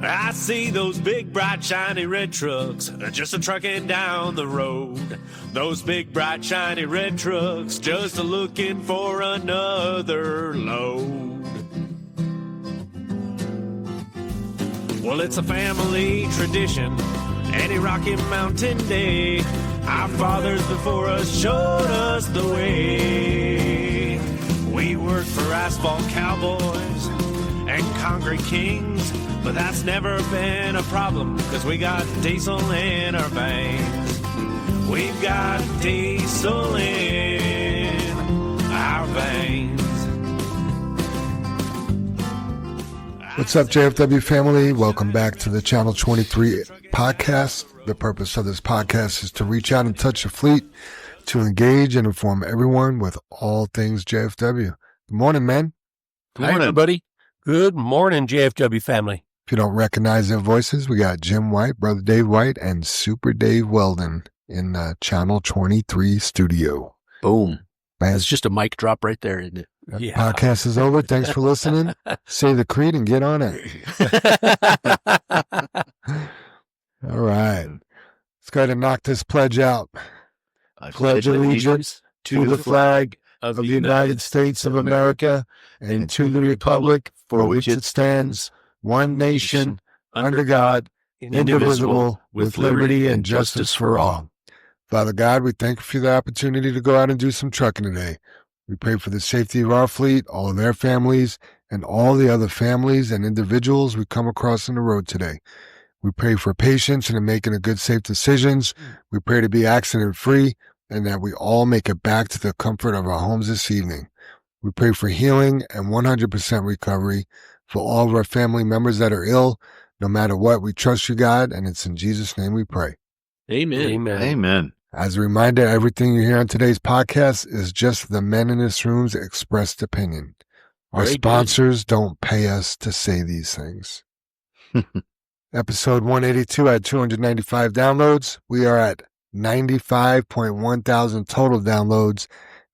I see those big, bright, shiny red trucks just a-trucking down the road. Those big, bright, shiny red trucks just a-looking for another load. Well, it's a family tradition, any Rocky Mountain day. Our fathers before us showed us the way. We worked for asphalt cowboys and concrete kings, but that's never been a problem, cause we got diesel in our veins. We've got diesel in our veins. What's up, JFW family? Welcome back to the Channel 23 podcast. The purpose of this podcast is to reach out and touch the fleet, to engage and inform everyone with all things JFW. Good morning, man. Good morning, everybody. Good morning, JFW family. If you don't recognize their voices, we got Jim White, Brother Dave White, and Super Dave Weldon in the Channel 23 studio. Boom. Man, That's just a mic drop right there, isn't it? Yeah. Podcast is over. Thanks for listening. Say the creed and get on it. All right. Let's go ahead and knock this pledge out. I pledge allegiance to the flag of the United States of America and to the republic for which it stands, one nation, under God, indivisible, with liberty and justice for all. Father God, we thank you for the opportunity to go out and do some trucking today. We pray for the safety of our fleet, all of their families, and all the other families and individuals we come across on the road today. We pray for patience and in making a good, safe decisions. We pray to be accident-free and that we all make it back to the comfort of our homes this evening. We pray for healing and 100% recovery for all of our family members that are ill. No matter what, we trust you, God, and it's in Jesus' name we pray. Amen. Amen. Amen. As a reminder, everything you hear on today's podcast is just the men in this room's expressed opinion. Our Very sponsors don't pay us to say these things. Episode 182 had 295 downloads. We are at 95.1 thousand total downloads,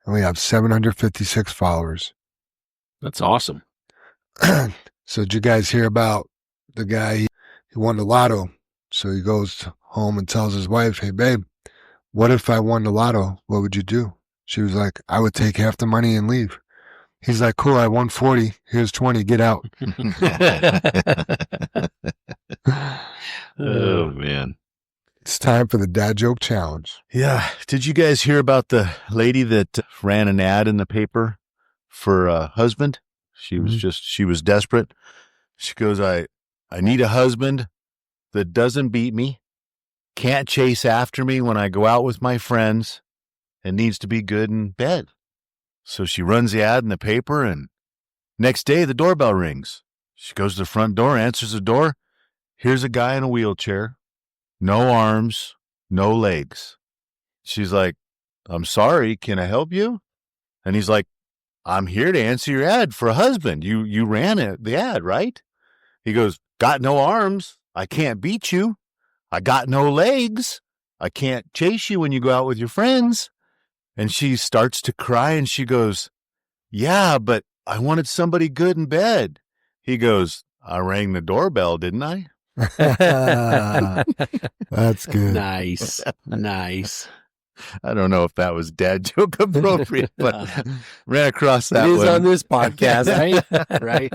and we have 756 followers. That's awesome. So did you guys hear about the guy, he won the lotto? So he goes home and tells his wife, hey, babe, what if I won the lotto? What would you do? She was like, I would take half the money and leave. He's like, cool, I won 40. Here's 20. Get out. Oh, man. It's time for the dad joke challenge. Yeah. Did you guys hear about the lady that ran an ad in the paper for a husband? She was desperate. She goes, I need a husband that doesn't beat me, can't chase after me when I go out with my friends, and needs to be good in bed. So she runs the ad in the paper, and next day the doorbell rings. She goes to the front door, answers the door. Here's a guy in a wheelchair, no arms, no legs. She's like, I'm sorry, can I help you? And he's like, I'm here to answer your ad for a husband. You ran the ad, right? He goes, got no arms. I can't beat you. I got no legs. I can't chase you when you go out with your friends. And she starts to cry and she goes, yeah, but I wanted somebody good in bed. He goes, I rang the doorbell, didn't I? That's good. Nice. Nice. I don't know if that was dad joke appropriate, but ran across that It is one. on this podcast, right? Right.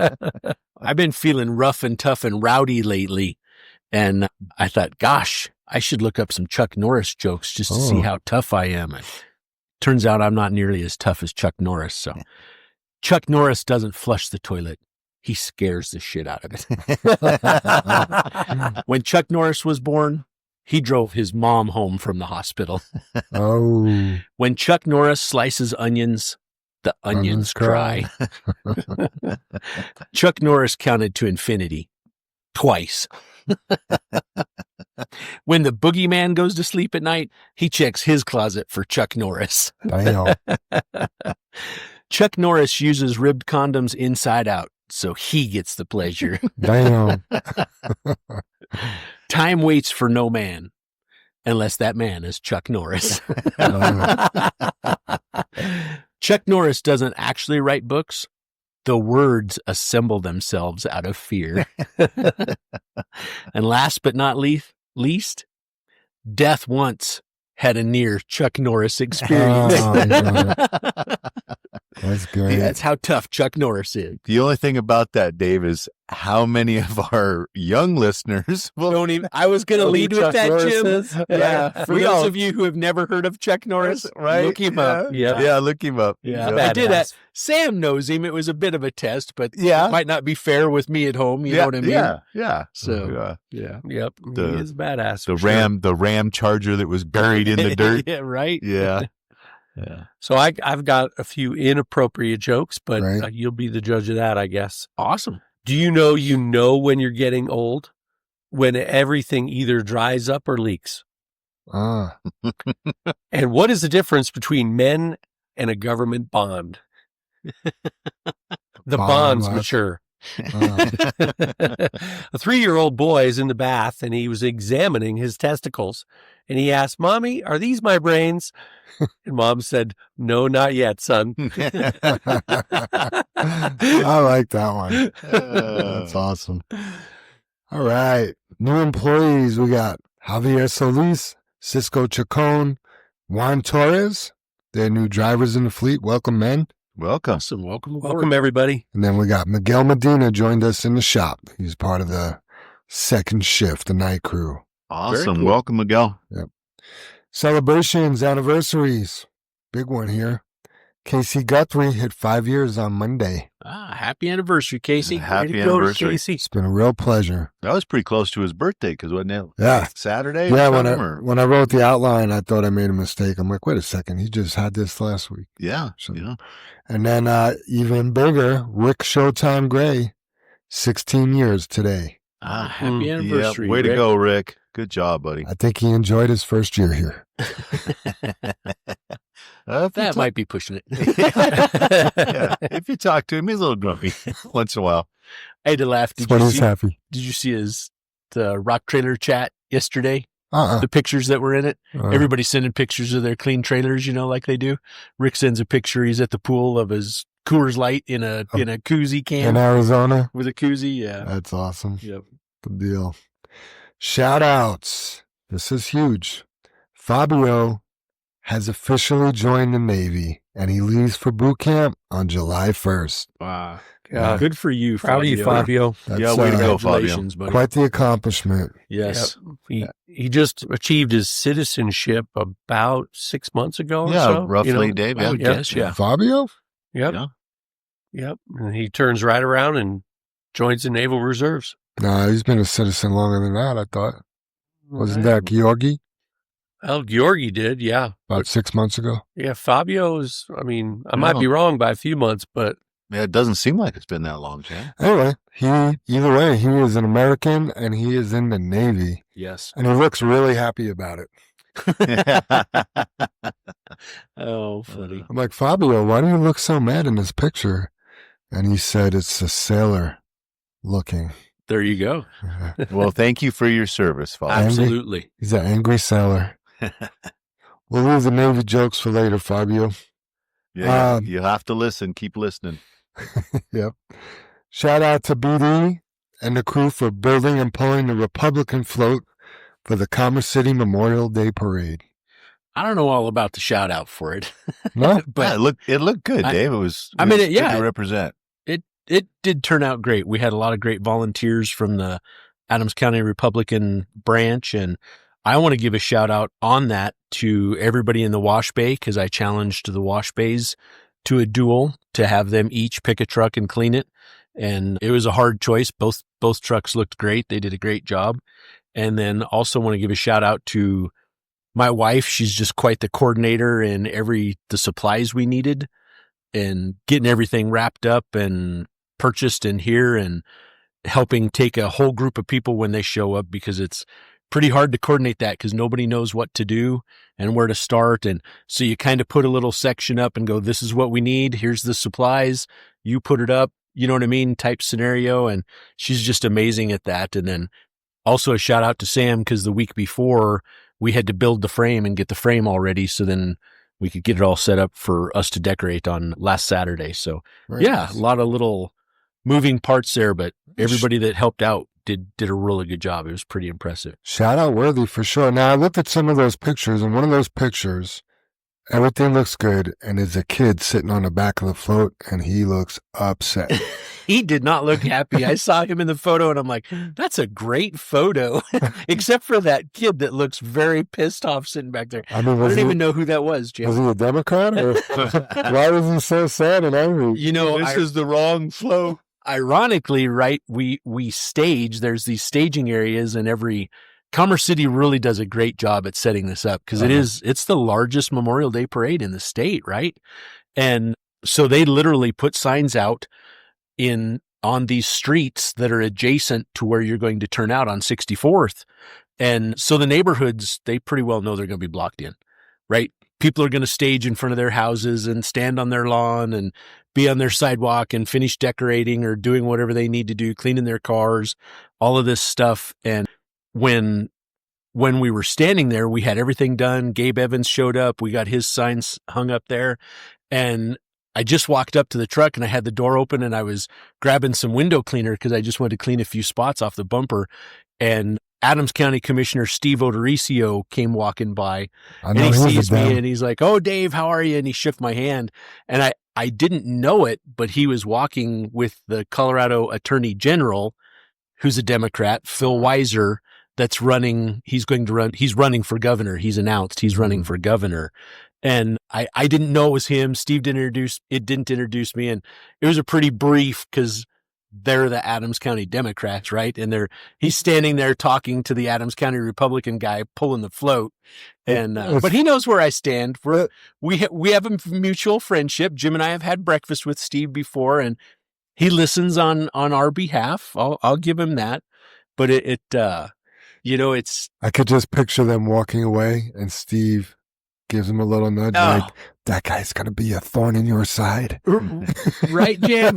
I've been feeling rough and tough and rowdy lately. And I thought, gosh, I should look up some Chuck Norris jokes just to see how tough I am. And turns out I'm not nearly as tough as Chuck Norris. So Chuck Norris doesn't flush the toilet. He scares the shit out of it. When Chuck Norris was born, he drove his mom home from the hospital. Oh. When Chuck Norris slices onions, the onions cry. Chuck Norris counted to infinity twice. When the boogeyman goes to sleep at night, he checks his closet for Chuck Norris. Damn. Chuck Norris uses ribbed condoms inside out, so he gets the pleasure. Damn. Time waits for no man, unless that man is Chuck Norris. Chuck Norris doesn't actually write books. the words assemble themselves out of fear. And last but not least, death once had a near Chuck Norris experience. That's great. That's how tough Chuck Norris is. The only thing about that, Dave, is how many of our young listeners will Don't even. I was going to lead with Chuck that, Norris Jim. is? Yeah. For those of you who have never heard of Chuck Norris, right? look him up. Yeah, look him up. Yeah, Yeah. I did that. Sam knows him. It was a bit of a test, but Yeah. it might not be fair with me at home. You know what I mean? Yeah. So, yeah. Yep. The- He is badass. The for sure. the Ram Charger that was buried in the dirt. Yeah, right? Yeah. Yeah. So I've got a few inappropriate jokes, but Right. you'll be the judge of that, I guess. Awesome. Do you know when you're getting old? When everything either dries up or leaks. Ah, And what is the difference between men and a government bond? The Bond, bonds what? mature. ah. A 3-year-old boy is in the bath and he was examining his testicles. And he asked, "Mommy, are these my brains?" And Mom said, "No, not yet, son." I like that one. That's awesome. All right. New employees. We got Javier Solis, Cisco Chacon, Juan Torres. They're new drivers in the fleet. Welcome, men. Welcome. Awesome. Welcome aboard. Welcome, everybody. And then we got Miguel Medina joined us in the shop. He's part of the second shift, the night crew. Awesome. cool. Welcome, Miguel. Celebrations, anniversaries. Big one here. Casey Guthrie hit 5 years on Monday. Happy anniversary, Casey. Happy Way to go, anniversary. Casey. It's been a real pleasure. That was pretty close to his birthday, because wasn't it Yeah. Saturday? Yeah, or when something, I or- when I wrote the outline, I thought I made a mistake. I'm like, wait a second, he just had this last week. Yeah. So- Yeah. And then even bigger, Rick Showtime Gray, 16 years today. Happy Yeah. anniversary. Way to Rick. go, Rick. Good job, buddy. I think he enjoyed his first year here. That might be pushing it. Yeah. If you talk to him, he's a little grumpy once in a while. I had to laugh. That's when he's happy. Did you see the rock trailer chat yesterday? Uh-uh. The pictures that were in it? Uh, Everybody's sending pictures of their clean trailers, like they do. Rick sends a picture. He's at the pool of his Coors Light in a koozie in can Arizona. with a koozie. Yeah. That's awesome. Yep. Good deal. Shout outs. This is huge. Fabio has officially joined the Navy and he leaves for boot camp on July 1st. Wow. Yeah. Good for you, Proud of you, Fabio. That's Yeah, way to go, Fabio. Congratulations, buddy. quite the accomplishment. Yes. He just achieved his citizenship about 6 months ago or Yeah, so. roughly, Dave. I Yeah. would Yeah. guess, yeah. Fabio? Yep. Yeah. Yep. And he turns right around and joins the Naval Reserves. No, he's been a citizen longer than that, I thought. Wasn't that Georgi Well, Georgi did, yeah. about 6 months ago? Yeah, Fabio's, I might be wrong by a few months, but Yeah, it doesn't seem like it's been that long, Chad. Anyway, either way, he is an American and he is in the Navy Yes. and he looks really happy about it. Oh, funny. I'm like, Fabio, why do you look so mad in this picture? And he said, it's a sailor looking. There you go. Well, thank you for your service, Father. Absolutely. He's an angry sailor. We'll leave the Navy jokes for later, Fabio. Yeah, you have to listen. Keep listening. Yep. Shout out to BD and the crew for building and pulling the Republican float for the Commerce City Memorial Day Parade. I don't know all about the shout out for it, No? but it looked good, I- Dave. It was. I mean, it was yeah. good to represent. it did turn out great. We had a lot of great volunteers from the Adams County Republican branch. And I want to give a shout out on that to everybody in the wash bay, because I challenged the wash bays to a duel to have them each pick a truck and clean it. And it was a hard choice. Both trucks looked great. They did a great job. And then also want to give a shout out to my wife. She's just quite the coordinator in the supplies we needed and getting everything wrapped up and purchased in here and helping take a whole group of people when they show up, because it's pretty hard to coordinate that because nobody knows what to do and where to start. And so you kind of put a little section up and go, this is what we need. Here's the supplies. You put it up, you know what I mean? Type scenario. And she's just amazing at that. And then also a shout out to Sam, because the week before we had to build the frame and get the frame all ready. So then we could get it all set up for us to decorate on last Saturday. So Very yeah, nice. a lot of little moving parts there, but everybody that helped out did a really good job. It was pretty impressive. Shout out worthy for sure. Now, I looked at some of those pictures, and one of those pictures, everything looks good, and there's a kid sitting on the back of the float, and he looks upset. He did not look happy. I saw him in the photo and I'm like, that's a great photo, except for that kid that looks very pissed off sitting back there. I mean, I don't even know who that was, Jim. Was he a Democrat? Or why was he so sad and angry? You know, This is the wrong flow. ironically, right, we stage, there's these staging areas, and Commerce City really does a great job at setting this up because it's the largest Memorial Day parade in the state, right? And so they literally put signs out on these streets that are adjacent to where you're going to turn out on 64th. And so the neighborhoods, they pretty well know they're going to be blocked in, right? People are going to stage in front of their houses and stand on their lawn and be on their sidewalk and finish decorating or doing whatever they need to do, cleaning their cars, all of this stuff. And when we were standing there, we had everything done. Gabe Evans showed up. We got his signs hung up there. And I just walked up to the truck and I had the door open and I was grabbing some window cleaner because I just wanted to clean a few spots off the bumper. And Adams County Commissioner Steve Odoricio came walking by and he sees me and he's like, "Oh, Dave, how are you?" And he shook my hand. And I didn't know it, but he was walking with the Colorado Attorney General, who's a Democrat, Phil Weiser, he's running for governor. He's announced he's running for governor. And I didn't know it was him. Steve didn't introduce me. And it was a pretty brief because they're the Adams County Democrats, right? And he's standing there talking to the Adams County Republican guy pulling the float. And, but he knows where I stand. We have a mutual friendship. Jim and I have had breakfast with Steve before and he listens on our behalf. I'll give him that. But it's, I could just picture them walking away and Steve gives him a little nudge like, that guy's going to be a thorn in your side. Right, Jam?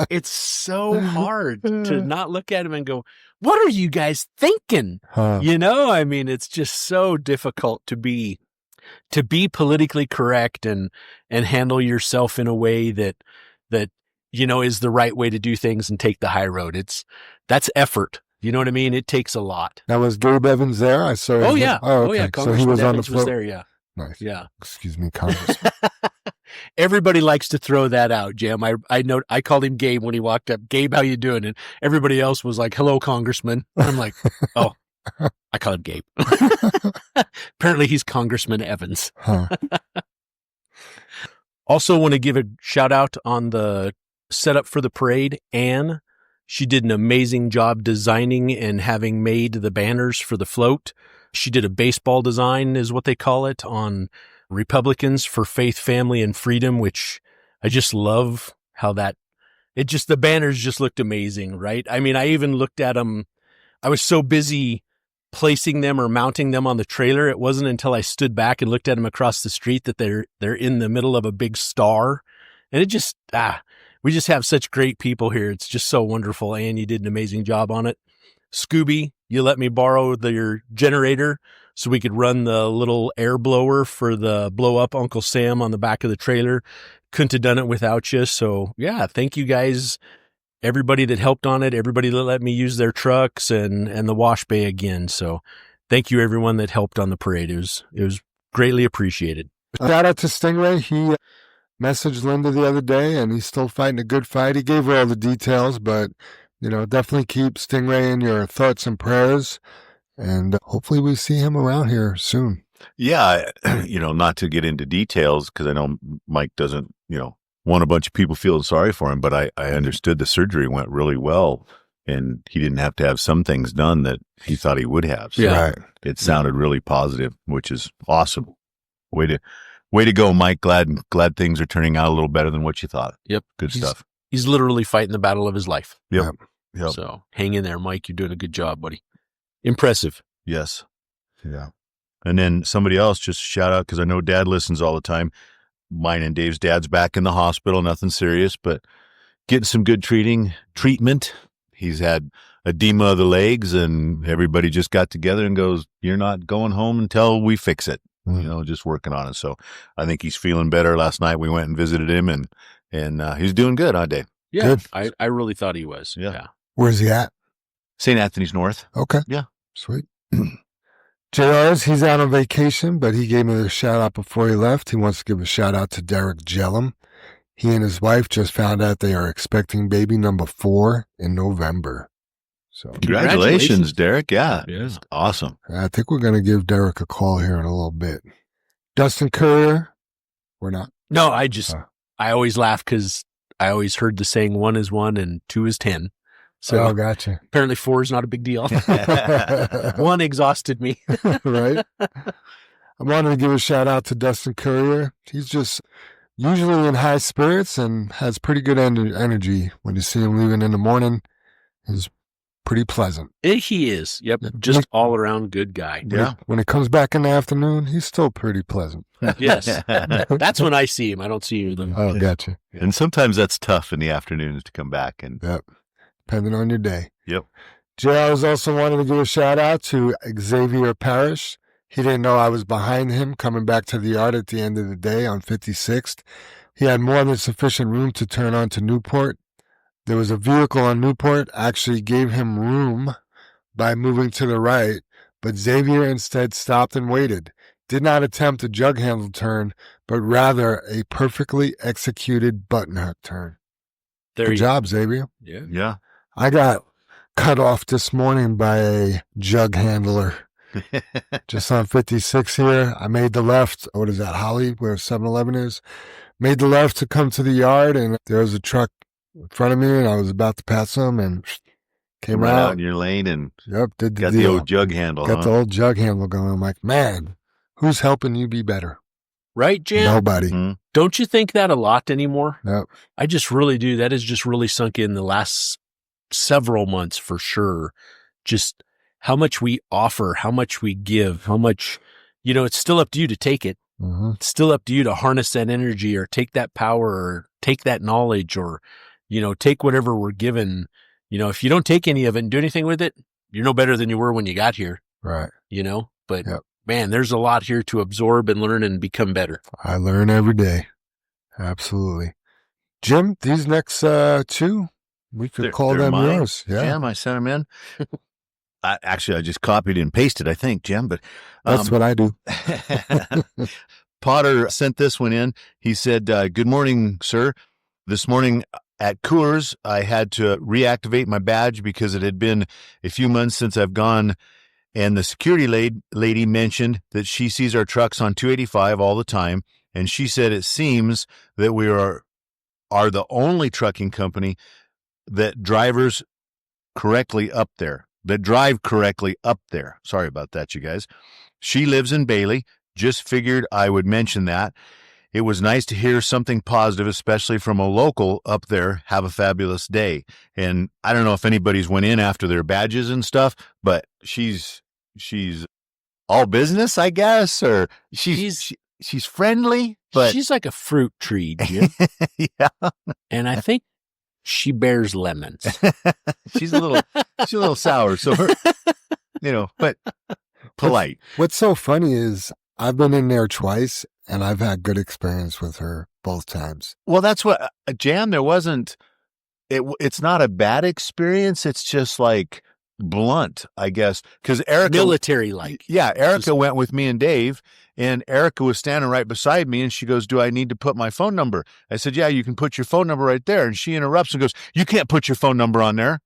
It's so hard to not look at him and go, what are you guys thinking? You know, I mean, it's just so difficult to be politically correct and handle yourself in a way that, you know, is the right way to do things and take the high road. That's effort. You know what I mean? It takes a lot. Now, was Gabe Evans there? I saw him. Oh, yeah. Oh, okay. Yeah. So he was on the Evans float. was there, yeah. Nice. Yeah. Excuse me, Congressman. Everybody likes to throw that out, Jam. I called him Gabe when he walked up. Gabe, how you doing? And everybody else was like, "Hello, Congressman." And I'm like, "Oh, I call him Gabe." Apparently he's Congressman Evans. Also want to give a shout out on the setup for the parade. Anne, she did an amazing job designing and having made the banners for the float. She did a baseball design, is what they call it, on Republicans for Faith, Family, and Freedom, which I just love how the banners just looked amazing, right? I mean, I even looked at them. I was so busy placing them or mounting them on the trailer. It wasn't until I stood back and looked at them across the street that they're in the middle of a big star. And it just, we just have such great people here. It's just so wonderful. And you did an amazing job on it. Scooby, you let me borrow your generator so we could run the little air blower for the blow up Uncle Sam on the back of the trailer. Couldn't have done it without you. So yeah, thank you guys. Everybody that helped on it, everybody that let me use their trucks and the wash bay again. So thank you everyone that helped on the parade. It was greatly appreciated. Shout out to Stingray. He messaged Linda the other day and he's still fighting a good fight. He gave her all the details, but you know, definitely keep Stingray in your thoughts and prayers. And hopefully we see him around here soon. Yeah. You know, not to get into details because I know Mike doesn't, you know, want a bunch of people feeling sorry for him, but I understood the surgery went really well and he didn't have to have some things done that he thought he would have. So Right. It sounded really positive, which is awesome. Way to go, Mike. Glad things are turning out a little better than what you thought. Yep. Good stuff. He's literally fighting the battle of his life. Yep. So hang in there, Mike. You're doing a good job, buddy. Impressive. Yes. Yeah. And then somebody else, just shout out, because I know Dad listens all the time. Mine and Dave's dad's back in the hospital, nothing serious, but getting some good treatment. He's had edema of the legs, and everybody just got together and goes, "You're not going home until we fix it." just working on it. So I think he's feeling better. Last night we went and visited him, and he's doing good, huh, Dave? Yeah, Good. I really thought he was. Yeah. Where's he at? St. Anthony's North. Okay. Yeah. Sweet. JR's, he's out on vacation, but he gave me a shout out before he left. He wants to give a shout out to Derek Jellum. He and his wife just found out they are expecting baby number 4 in November. So Congratulations, Derek. Yeah. Yeah. Awesome. I think we're going to give Derek a call here in a little bit. Dustin Courier, we're not. No, I always laugh because I always heard the saying 1 is 1 and 2 is 10. So Gotcha. apparently 4 is not a big deal. 1 exhausted me. Right? I wanted to give a shout out to Dustin Courier. He's just usually in high spirits and has pretty good energy. When you see him leaving in the morning, he's pretty pleasant. He is. Yep. Just all around good guy. Yeah. When he comes back in the afternoon, he's still pretty pleasant. Yes. That's when I see him. I don't see him. Oh, gotcha. And sometimes that's tough in the afternoons to come back. And Yep. Depending on your day. Yep. JR was also wanting to give a shout out to Xavier Parrish. He didn't know I was behind him coming back to the yard at the end of the day on 56th. He had more than sufficient room to turn onto Newport. There was a vehicle on Newport actually gave him room by moving to the right, but Xavier instead stopped and waited. Did not attempt a jug handle turn, but rather a perfectly executed button hook turn. Good job, Xavier. Yeah. yeah. I got cut off this morning by a jug handler. Just on 56 here. I made the left. What is that, Holly, where 7-Eleven is? Made the left to come to the yard, and there was a truck in front of me, and I was about to pass them, and came right out out in your lane and Yep, did the got deal. the old jug handle. Got the old jug handle going. I'm like, man, who's helping you be better? Right, Jim? Nobody. Mhm. Don't you think that a lot anymore? Yep. I just really do. That has just really sunk in the last several months for sure. Just how much we offer, how much we give, how much, it's still up to you to take it. Mm-hmm. It's still up to you to harness that energy or take that power or take that knowledge or, take whatever we're given. If you don't take any of it and do anything with it, you're no better than you were when you got here, Right. but Yep. man, there's a lot here to absorb and learn and become better. I learn every day. Absolutely. Jim, these next 2, we could call They're them mine. yours. Yeah. Jim, I sent them in. I just copied and pasted, I think, Jim, but That's what I do. Potter sent this one in. He said, good morning, sir. This morning at Coors, I had to reactivate my badge because it had been a few months since I've gone. And the security lady mentioned that she sees our trucks on 285 all the time. And she said it seems that we are the only trucking company that drive correctly up there. Sorry about that, you guys. She lives in Bailey. Just figured I would mention that. It was nice to hear something positive, especially from a local up there. Have a fabulous day. And I don't know if anybody's went in after their badges and stuff, but she's all business, I guess, or she's friendly, but she's like a fruit tree, Jim. yeah. And I think she bears lemons. she's a little sour, so her, but polite. What's so funny is I've been in there twice and I've had good experience with her both times. Well, that's what Jam. There wasn't. It's not a bad experience. It's just like blunt, I guess, because Erica military-like. Yeah, Erica went with me and Dave, and Erica was standing right beside me, and she goes, "Do I need to put my phone number?" I said, "Yeah, you can put your phone number right there." And she interrupts and goes, "You can't put your phone number on there."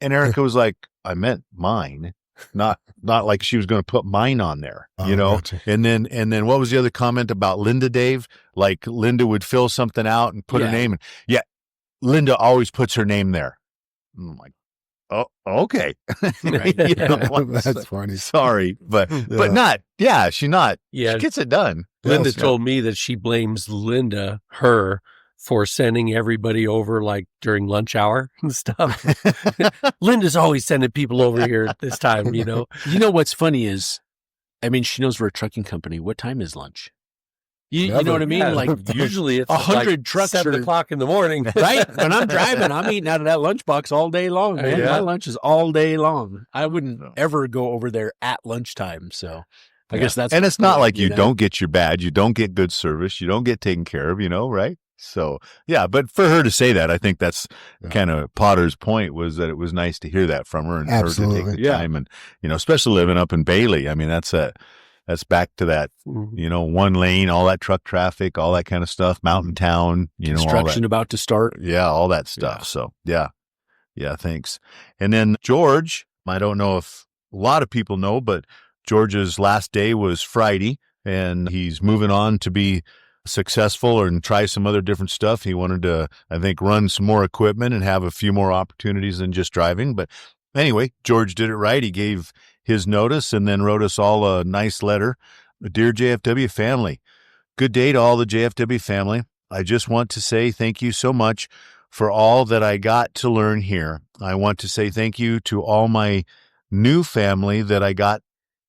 And Erica was like, "I meant mine." Not like she was going to put mine on there, Gotcha. And then what was the other comment about Linda, Dave? Like Linda would fill something out and put her name in. Yeah. Linda always puts her name there. I'm like, oh, okay. That's funny. Sorry, but not, she's not. Yeah. She gets it done. Linda told me that she blames her for sending everybody over like during lunch hour and stuff. Linda's always sending people over here at this time, You know what's funny is, she knows we're a trucking company. What time is lunch? You know what I mean? Yeah, Like usually it's 100 like trucks 7 o'clock in the morning. right? When I'm driving, I'm eating out of that lunchbox all day long, man. Yeah. My lunch is all day long. I wouldn't ever go over there at lunchtime. So I guess that's and it's not like you know? don't get your badge, you don't get good service, you don't get taken care of, right? So, yeah, but for her to say that, I think that's kind of Potter's point, was that it was nice to hear that from her and her to take the time. And, especially living up in Bailey. I mean, that's back to that, one lane, all that truck traffic, all that kind of stuff, mountain town, construction about to start. Yeah, all that stuff. Yeah. So, yeah, thanks. And then George, I don't know if a lot of people know, but George's last day was Friday, and he's moving on to be successful and try some other different stuff. He wanted to, I think, run some more equipment and have a few more opportunities than just driving. But anyway, George did it right. He gave his notice and then wrote us all a nice letter. Dear JFW family, good day to all the JFW family. I just want to say thank you so much for all that I got to learn here. I want to say thank you to all my new family that I got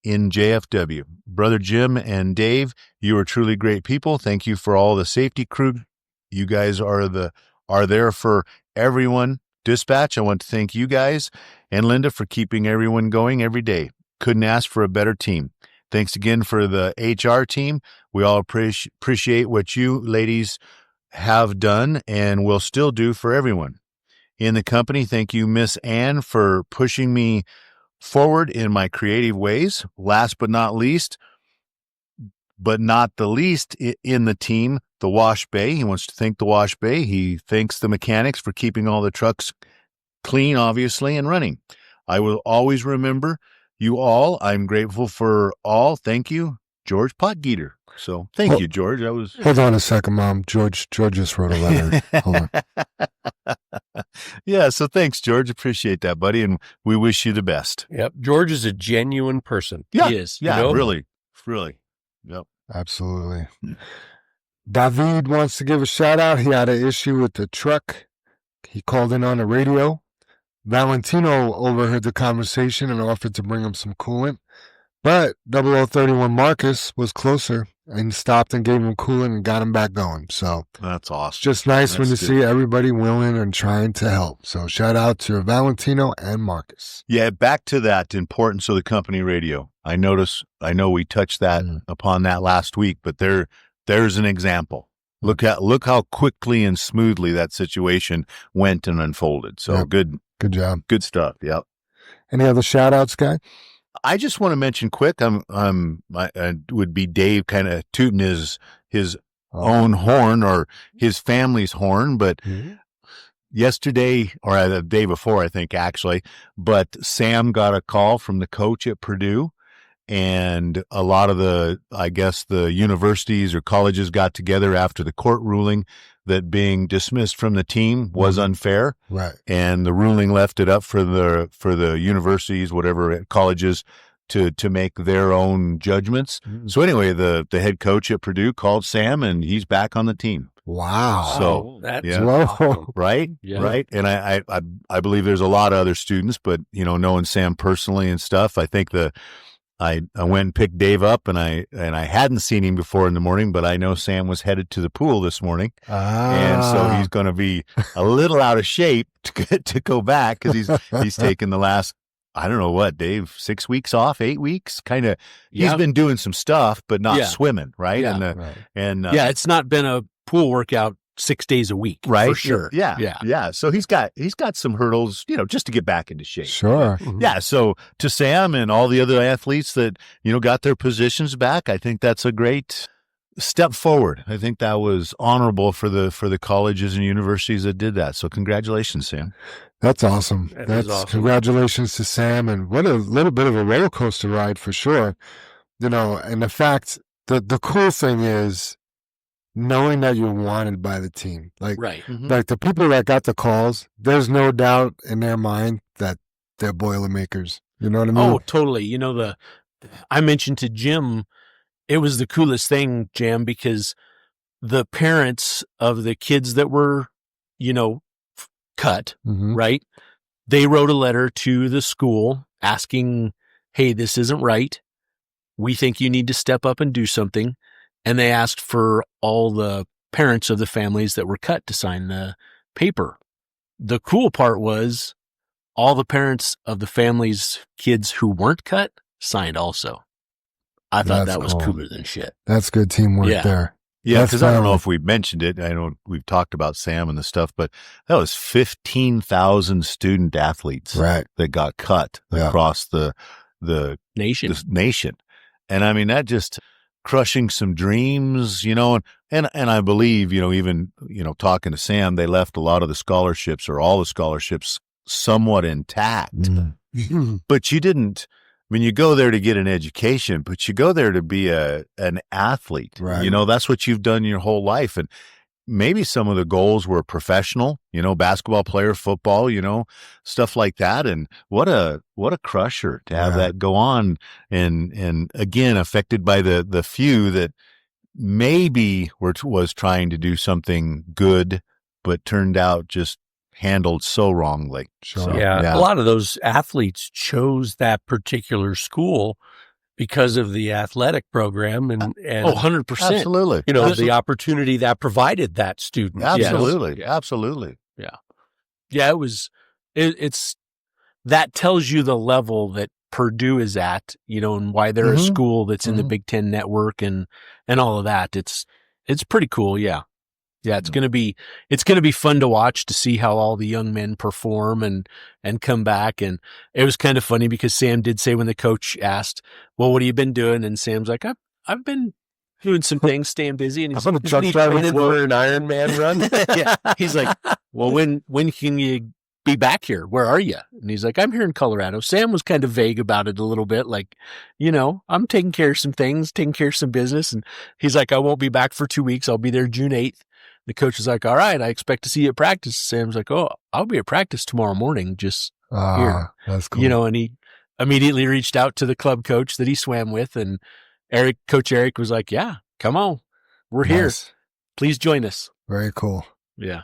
in JFW. Brother Jim and Dave, you are truly great people. Thank you for all the safety crew. You guys are there for everyone. Dispatch, I want to thank you guys and Linda for keeping everyone going every day. Couldn't ask for a better team. Thanks again for the HR team. We all appreciate what you ladies have done and will still do for everyone in the company. Thank you, Miss Ann, for pushing me forward in my creative ways. Last but not least, in the team, the wash bay. He wants to thank the wash bay. He thanks the mechanics for keeping all the trucks clean, obviously, and running. I will always remember you all. I'm grateful for all. Thank you, George Potgieter. So thank you, George. Hold on a second, Mom. George just wrote a letter. Hold on. Yeah, so thanks, George. Appreciate that, buddy, and we wish you the best. Yep. George is a genuine person. Yeah, he is. Yeah, really. Yep. Absolutely. David wants to give a shout out. He had an issue with the truck. He called in on the radio. Valentino overheard the conversation and offered to bring him some coolant. But 0031 Marcus was closer and stopped and gave him coolant and got him back going. So that's awesome. It's just nice when you see everybody willing and trying to help. So shout out to Valentino and Marcus. Yeah, back to that importance of the company radio. I know we touched that upon that last week, but there's an example. Look how quickly and smoothly that situation went and unfolded. So good job. Good stuff. Yep. Any other shout outs, Guy? I just want to mention quick, I would be Dave kind of tooting his own horn or his family's horn, but yesterday or the day before, I think actually, but Sam got a call from the coach at Purdue, and a lot of the universities or colleges got together after the court ruling that being dismissed from the team was unfair. Right. And the ruling left it up for the universities, whatever colleges, to make their own judgments. So anyway, the head coach at Purdue called Sam and he's back on the team. Wow. So that's awesome. Right? Yeah. Right. And I believe there's a lot of other students, but knowing Sam personally and stuff, I think I went and picked Dave up, and I hadn't seen him before in the morning, but I know Sam was headed to the pool this morning, and so he's going to be a little out of shape to go back because he's taken the last, I don't know what, Dave, 6 weeks off, 8 weeks, kind of. He's been doing some stuff, but not swimming, right? Yeah. And it's not been a pool workout 6 days a week, right? For sure. Yeah. So he's got some hurdles, just to get back into shape. Sure. Mm-hmm. Yeah. So to Sam and all the other athletes that, got their positions back, I think that's a great step forward. I think that was honorable for the colleges and universities that did that. So congratulations, Sam. That's awesome. That's awesome. Congratulations to Sam, and what a little bit of a roller coaster ride for sure. And the fact that the cool thing is knowing that you're wanted by the team. Like the people that got the calls, there's no doubt in their mind that they're Boilermakers. You know what I mean? Oh, totally. I mentioned to Jim, it was the coolest thing, Jam, because the parents of the kids that were, cut, right? They wrote a letter to the school asking, hey, this isn't right. We think you need to step up and do something. And they asked for all the parents of the families that were cut to sign the paper. The cool part was all the parents of the families' kids who weren't cut signed also. I thought That's that was cool. cooler than shit. That's good teamwork Yeah. there. Yeah, That's because I don't know family. if we mentioned it. I know we've talked about Sam and the stuff, but that was 15,000 student athletes Right. that got cut Yeah. across the Nation. this nation. And I mean, that just crushing some dreams, you know, and I believe, you know, even, you know, talking to Sam, they left a lot of the scholarships or all the scholarships somewhat intact. Mm. But you didn't, I mean, you go there to get an education, but you go there to be an athlete. Right. You know, that's what you've done your whole life. And maybe some of the goals were professional, you know, basketball player, football, you know, stuff like that. And what a crusher to have that go on. And again, affected by the few that maybe was trying to do something good, but turned out just handled so wrongly. Sure. So, Yeah. A lot of those athletes chose that particular school because of the athletic program and 100%. Absolutely. you know, the opportunity that provided that student. Absolutely. Absolutely. Yeah, it's that tells you the level that Purdue is at, you know, and why they're a school that's in the Big Ten network and all of that. It's pretty cool. Yeah. Yeah. It's going to be fun to watch to see how all the young men perform and come back. And it was kind of funny because Sam did say when the coach asked, well, what have you been doing? And Sam's like, I've been doing some things, staying busy. And he's I'm a truck driver for an Ironman run. yeah. He's like, well, when can you be back here? Where are you? And he's like, I'm here in Colorado. Sam was kind of vague about it a little bit. Like, you know, I'm taking care of some things, taking care of some business. And he's like, I won't be back for 2 weeks. I'll be there June 8th. The coach is like, all right, I expect to see you at practice. Sam's like, oh, I'll be at practice tomorrow morning. Just here. That's cool. You know, and he immediately reached out to the club coach that he swam with. And Coach Eric was like, yeah, come on. We're here. Nice. Please join us. Very cool. Yeah.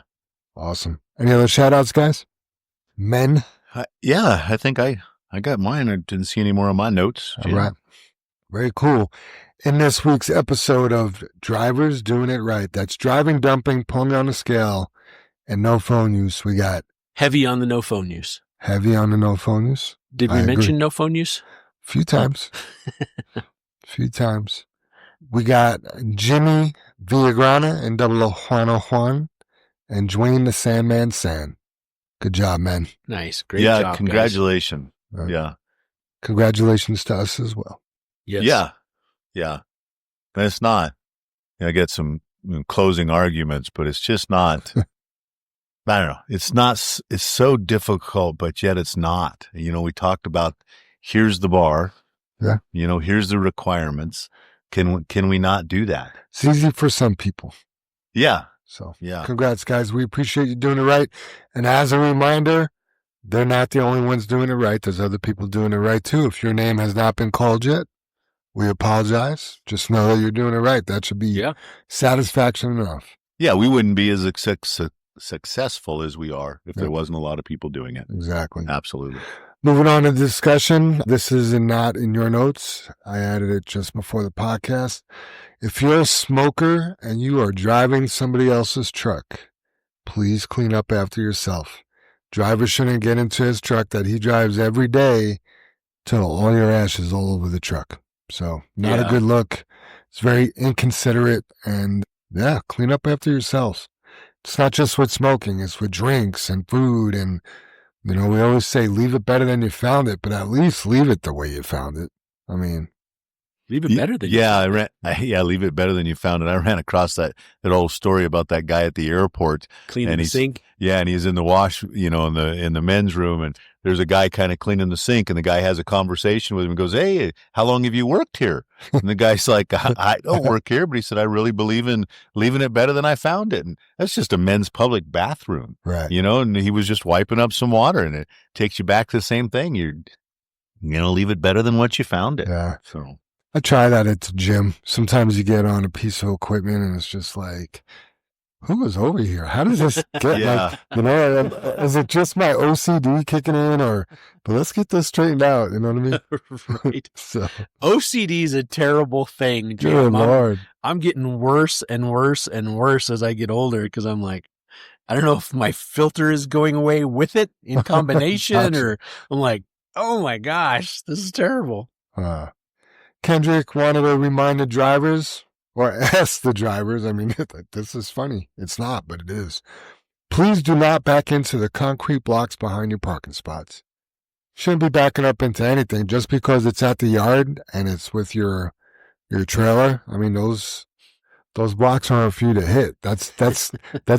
Awesome. Any other shout outs, guys? Men? Yeah, I think I got mine. I didn't see any more on my notes. All right. Very cool. In this week's episode of Drivers Doing It Right, that's driving, dumping, pulling on the scale, and no phone use. We got Heavy on the no phone use. heavy on the no phone use. Did we mention no phone use? A few times. Few times. We got Jimmy Villagrana and Double Juan and Dwayne the Sandman San. Good job, man. Nice. Great job. Yeah, congratulations. Guys. Yeah. Congratulations to us as well. Yes. Yeah. And it's not, I get some closing arguments, but it's just not, I don't know. It's so difficult, but yet it's not. You know, we talked about here's the bar. Yeah. You know, here's the requirements. Can we not do that? It's easy for some people. Yeah. So, Yeah. congrats, guys. We appreciate you doing it right. And as a reminder, they're not the only ones doing it right. There's other people doing it right, too. If your name has not been called yet, we apologize. Just know that you're doing it right. That should be satisfaction enough. Yeah. We wouldn't be as successful as we are if there wasn't a lot of people doing it. Exactly. Absolutely. Moving on to the discussion. This is not in your notes. I added it just before the podcast. If you're a smoker and you are driving somebody else's truck, please clean up after yourself. Driver shouldn't get into his truck that he drives every day till all your ash is all over the truck. So not a good look. It's very inconsiderate, and clean up after yourselves. It's not just with smoking. It's with drinks and food. And, you know, we always say leave it better than you found it, but at least leave it the way you found it. I mean, leave it better than leave it better than you found it. I ran across that old story about that guy at the airport cleaning the sink. Yeah, and he's in the wash, you know, in the men's room, and there's a guy kind of cleaning the sink, and the guy has a conversation with him and goes, "Hey, how long have you worked here?" And the guy's like, I don't work here, but he said, I really believe in leaving it better than I found it. And that's just a men's public bathroom, right? You know, and he was just wiping up some water, and it takes you back to the same thing. You're going to leave it better than what you found it. Yeah. So I try that at the gym. Sometimes you get on a piece of equipment and it's just like, who was over here? How does this get like, you know, is it just my OCD kicking in but let's get this straightened out. You know what I mean? Right. So OCD is a terrible thing. Good Lord. I'm getting worse and worse and worse as I get older because I'm like, I don't know if my filter is going away with it in combination or I'm like, oh my gosh, this is terrible. Kendrick wanted to remind the drivers, or ask the drivers, I mean, this is funny. It's not, but it is. Please do not back into the concrete blocks behind your parking spots. Shouldn't be backing up into anything just because it's at the yard and it's with your trailer. I mean, those blocks aren't for you to hit. That's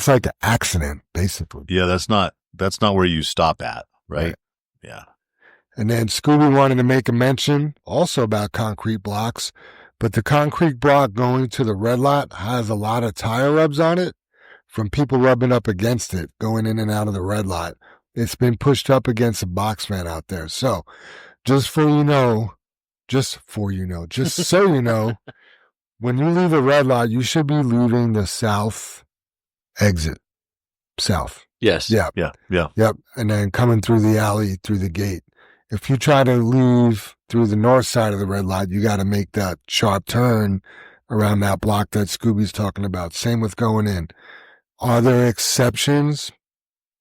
like an accident, basically. Yeah, that's not where you stop at, right? Yeah. And then Scooby wanted to make a mention also about concrete blocks, but the concrete block going to the red lot has a lot of tire rubs on it from people rubbing up against it, going in and out of the red lot. It's been pushed up against a box fan out there. So just so you know, when you leave the red lot, you should be leaving the south exit. South. Yes. Yeah. Yeah. Yeah. Yep. And then coming through the alley, through the gate. If you try to leave through the north side of the red light, you got to make that sharp turn around that block that Scooby's talking about. Same with going in. Are there exceptions?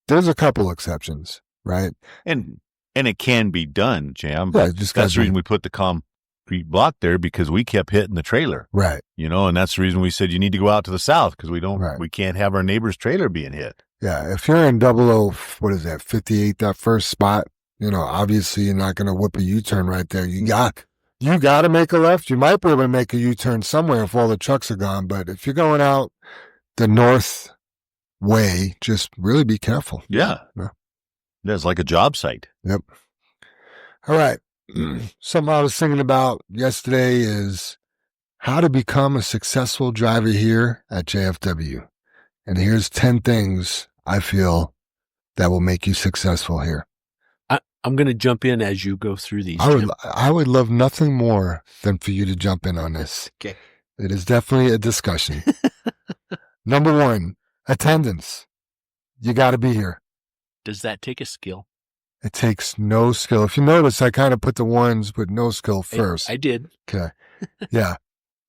There's a couple exceptions, right? And it can be done, Jam. Yeah, just that's the reason we put the concrete block there, because we kept hitting the trailer. Right. And that's the reason we said you need to go out to the south, because Right. we can't have our neighbor's trailer being hit. Yeah. If you're in 58, that first spot, obviously you're not going to whip a U-turn right there. You got to make a left. You might be able to make a U-turn somewhere if all the trucks are gone. But if you're going out the north way, just really be careful. Yeah. Yeah. That's like a job site. Yep. All right. Something I was thinking about yesterday is how to become a successful driver here at JFW. And here's 10 things I feel that will make you successful here. I'm going to jump in as you go through these. I would love nothing more than for you to jump in on this. Okay. It is definitely a discussion. Number 1, attendance. You got to be here. Does that take a skill? It takes no skill. If you notice, I kind of put the ones with no skill first. I did. Okay. Yeah.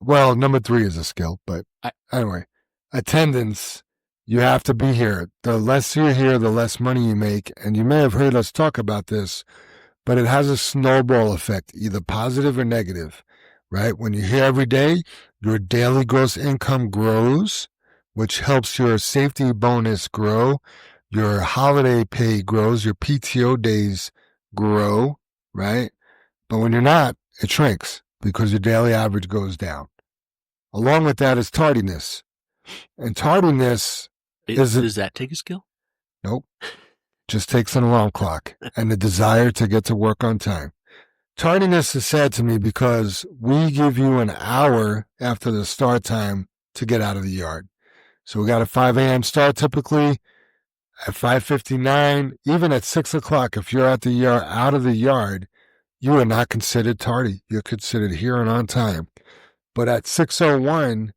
Well, number 3 is a skill, but anyway, attendance. You have to be here. The less you're here, the less money you make. And you may have heard us talk about this, but it has a snowball effect, either positive or negative, right? When you're here every day, your daily gross income grows, which helps your safety bonus grow. Your holiday pay grows. Your PTO days grow, right? But when you're not, it shrinks because your daily average goes down. Along with that is tardiness. And tardiness does that take a skill? Nope. Just takes an alarm clock and the desire to get to work on time. Tardiness is sad to me because we give you an hour after the start time to get out of the yard. So we got a 5 a.m. start typically. At 5:59, even at 6 o'clock, if you're out of the yard, you are not considered tardy. You're considered here and on time. But at 6:01,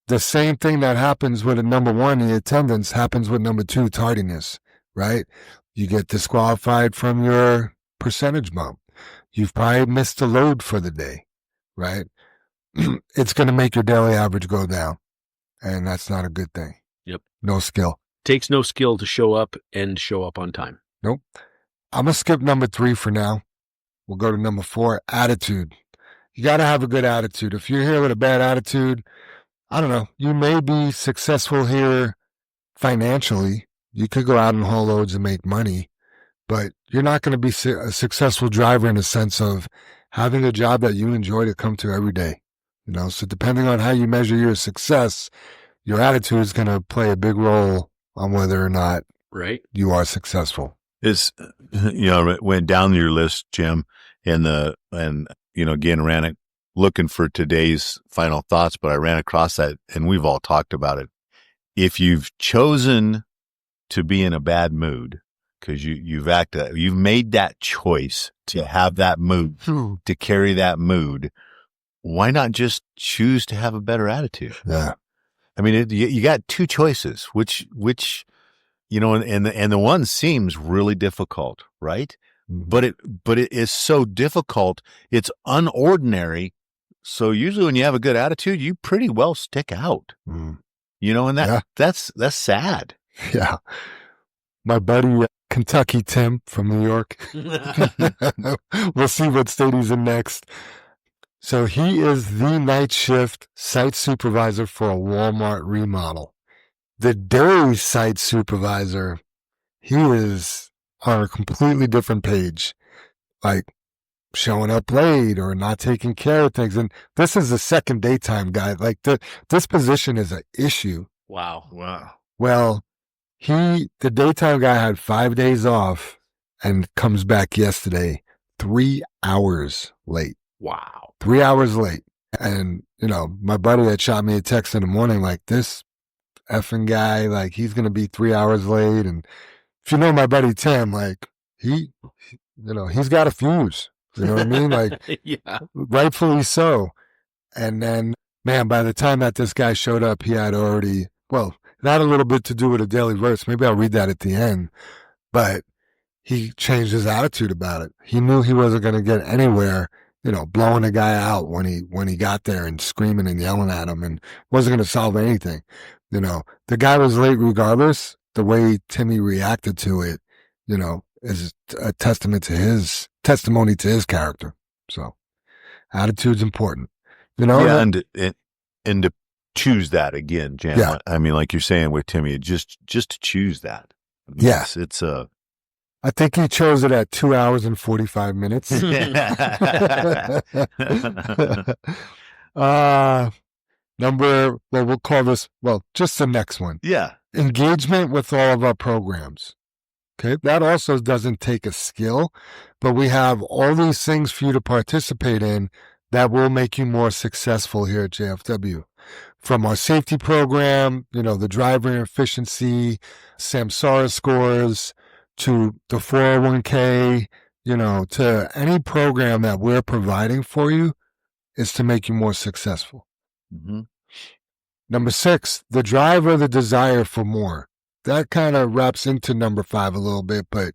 the same thing that happens with a number 1, the attendance, happens with number 2, tardiness, right? You get disqualified from your percentage bump. You've probably missed a load for the day, right? It's going to make your daily average go down, and that's not a good thing. Yep. No skill. Takes no skill to show up on time. Nope. I'm going to skip number 3 for now. We'll go to number 4, attitude. You got to have a good attitude. If you're here with a bad attitude, I don't know, you may be successful here financially. You could go out and haul loads and make money, but you're not going to be a successful driver in the sense of having a job that you enjoy to come to every day. So depending on how you measure your success, your attitude is going to play a big role on whether or not you are successful. Went down your list, Jim, and again, ran it looking for today's final thoughts, but I ran across that, and we've all talked about it. If you've chosen to be in a bad mood because you've made that choice to have that mood, to carry that mood, why not just choose to have a better attitude? Yeah. I mean, you got 2 choices, which and the one seems really difficult, right? Mm-hmm. But it is so difficult. It's unordinary. So usually when you have a good attitude, you pretty well stick out, and that's sad. Yeah. My buddy, Kentucky Tim from New York. We'll see what state he's in next. So he is the night shift site supervisor for a Walmart remodel. The day site supervisor, he is on a completely different page, like showing up late or not taking care of things. And this is the second daytime guy. Like this position is an issue. Wow. Well, the daytime guy had 5 days off and comes back yesterday 3 hours late. Wow. 3 hours late. And, my buddy had shot me a text in the morning, like, this effing guy, like, he's going to be 3 hours late. And if you know my buddy Tim, like, he's got a fuse. You know what I mean? Like, Yeah. rightfully so. And then, man, by the time that this guy showed up, he had already, well, it had a little bit to do with a daily verse. Maybe I'll read that at the end. But he changed his attitude about it. He knew he wasn't going to get anywhere, blowing a guy out when he got there and screaming and yelling at him, and wasn't going to solve anything. The guy was late regardless. The way Timmy reacted to it, is a testimony to his character. So attitude's important, Yeah, and to choose that again, Jam. Yeah. I mean, like you're saying with Timmy, just to choose that. I mean, Yeah. It's I think he chose it at 2 hours and 45 minutes. We'll call this, just the next one. Yeah. Engagement with all of our programs. Okay. That also doesn't take a skill, but we have all these things for you to participate in that will make you more successful here at JFW. From our safety program, the driver efficiency, Samsara scores, to the 401k, to any program that we're providing for you is to make you more successful. Mm-hmm. Number 6, the drive or the desire for more. That kind of wraps into number 5 a little bit, but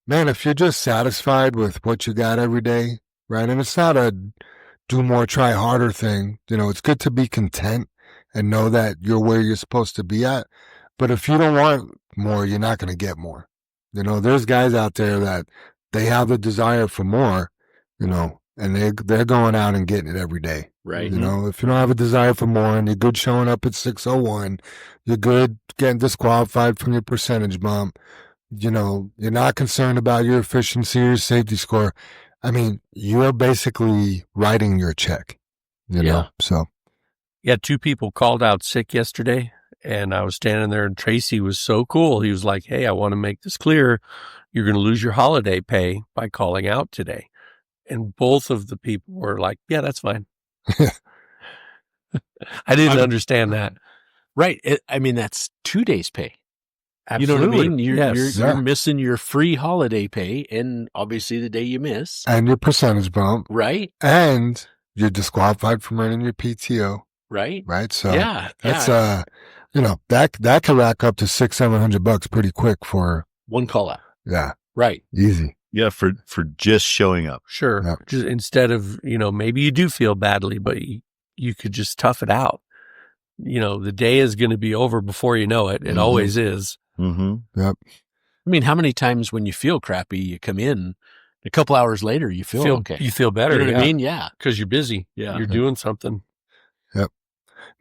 man, if you're just satisfied with what you got every day, right? And it's not a do more, try harder thing. It's good to be content and know that you're where you're supposed to be at. But if you don't want more, you're not going to get more. There's guys out there that they have the desire for more, and they're going out and getting it every day. Right. If you don't have a desire for more and you're good showing up at 6:01, you're good getting disqualified from your percentage bump, you're not concerned about your efficiency or your safety score. I mean, you're basically writing your check, Yeah. So. Yeah, 2 people called out sick yesterday, and I was standing there, and Tracy was so cool. He was like, hey, I want to make this clear. You're going to lose your holiday pay by calling out today. And both of the people were like, yeah, that's fine. I didn't understand that. Right. That's 2 days pay. Absolutely. You know what I mean? Yes. You're missing your free holiday pay, and obviously the day you miss. And your percentage bump. Right. And you're disqualified from earning your PTO. Right. Right. So Yeah. that's, that can rack up to $600-700 pretty quick for one call out. Yeah. Right. Easy. Yeah, for just showing up. Sure. Yeah. Just instead of, maybe you do feel badly, but you could just tough it out. The day is going to be over before you know it. It always is. Mm-hmm. Yep. I mean, how many times when you feel crappy, you come in, a couple hours later, you feel okay. You feel better. You know what I mean? Yeah. Because you're busy. Yeah. You're doing something. Yep.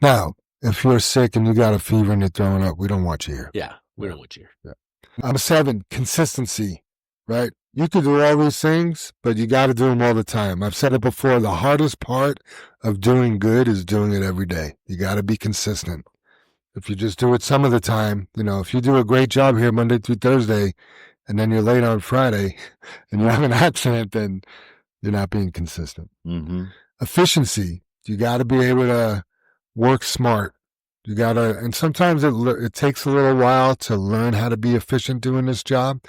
Now, if you're sick and you got a fever and you're throwing up, we don't want you here. Yeah. We don't want you here. Number 7, consistency, right? You could do all these things, but you got to do them all the time. I've said it before. The hardest part of doing good is doing it every day. You got to be consistent. If you just do it some of the time, if you do a great job here Monday through Thursday and then you're late on Friday and you have an accident, then you're not being consistent. Mm-hmm. Efficiency. You got to be able to work smart. You got to, and sometimes it takes a little while to learn how to be efficient doing this job.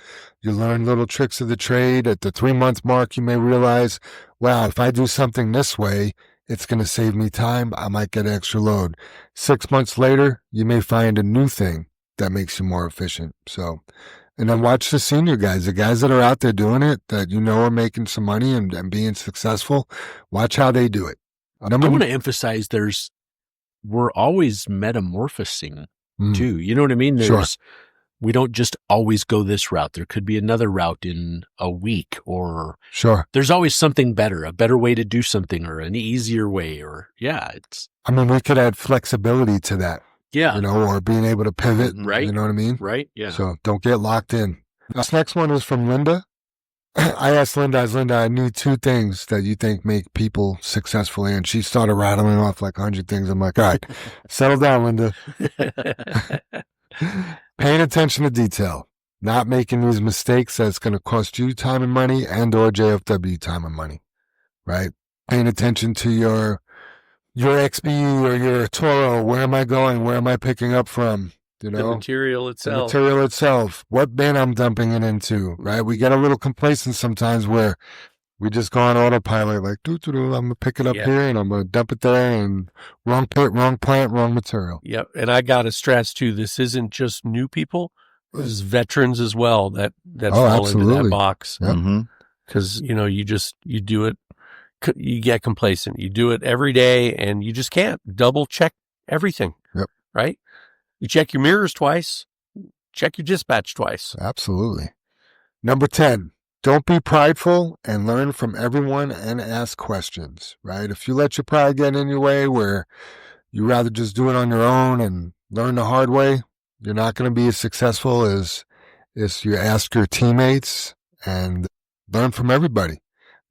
You learn little tricks of the trade. At the 3-month mark, you may realize, wow, if I do something this way, it's going to save me time. I might get an extra load. 6 months later, you may find a new thing that makes you more efficient. So, and then watch the senior guys, the guys that are out there doing it, that are making some money and being successful. Watch how they do it. I want to emphasize we're always metamorphosing too. You know what I mean? Sure. we don't just always go this route. There could be another route in a week, or Sure. there's always something better, a better way to do something, or an easier way, or it's, I mean, we could add flexibility to that, yeah, or being able to pivot. Right. You know what I mean? right. Yeah. So don't get locked in. This next one is from Linda. I asked Linda, I need 2 things that you think make people successful. And she started rattling off like 100 things. I'm like, all right, settle down, Linda. Paying attention to detail, not making these mistakes that's going to cost you time and money and or JFW time and money, right? Paying attention to your XB or your Toro. Where am I going? Where am I picking up from? You know, The material itself. the material itself, what bin I'm dumping it into, right? We get a little complacent sometimes where we just go on autopilot, like, I'm going to pick it up here and I'm going to dump it there, and wrong pit, wrong plant, wrong material. Yep. And I got to stress too, this isn't just new people. This is veterans as well that fall into that box. Yep. Mm-hmm. Because, you do it, you get complacent. You do it every day and you just can't double check everything. Yep. Right? You check your mirrors twice, check your dispatch twice. Absolutely. Number 10, don't be prideful and learn from everyone and ask questions, right? If you let your pride get in your way where you rather just do it on your own and learn the hard way, you're not going to be as successful as you ask your teammates and learn from everybody.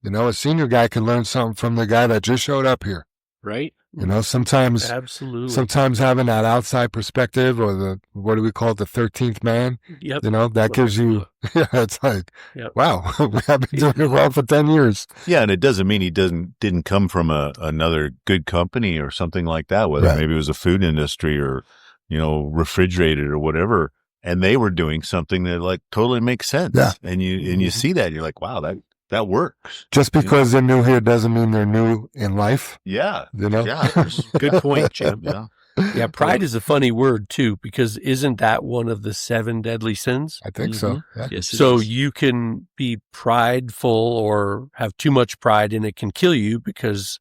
A senior guy can learn something from the guy that just showed up here. Right. Sometimes Absolutely. Sometimes having that outside perspective, or what do we call it, the 13th man, Yep. that gives you, it's like, Yep. wow, I've been doing it well for 10 years. Yeah, and it doesn't mean he didn't come from another good company or something like that, whether Right. maybe it was a food industry or, refrigerated or whatever, and they were doing something that like totally makes sense. Yeah. And you see that, and you're like, wow, that works. Just because they're new here doesn't mean they're new in life. Yeah. Yeah. Good point, Jim. Yeah. Yeah, pride is a funny word too, because isn't that one of the 7 deadly sins? I think so. Yeah. Yes. it So is. you can be prideful or have too much pride and it can kill you because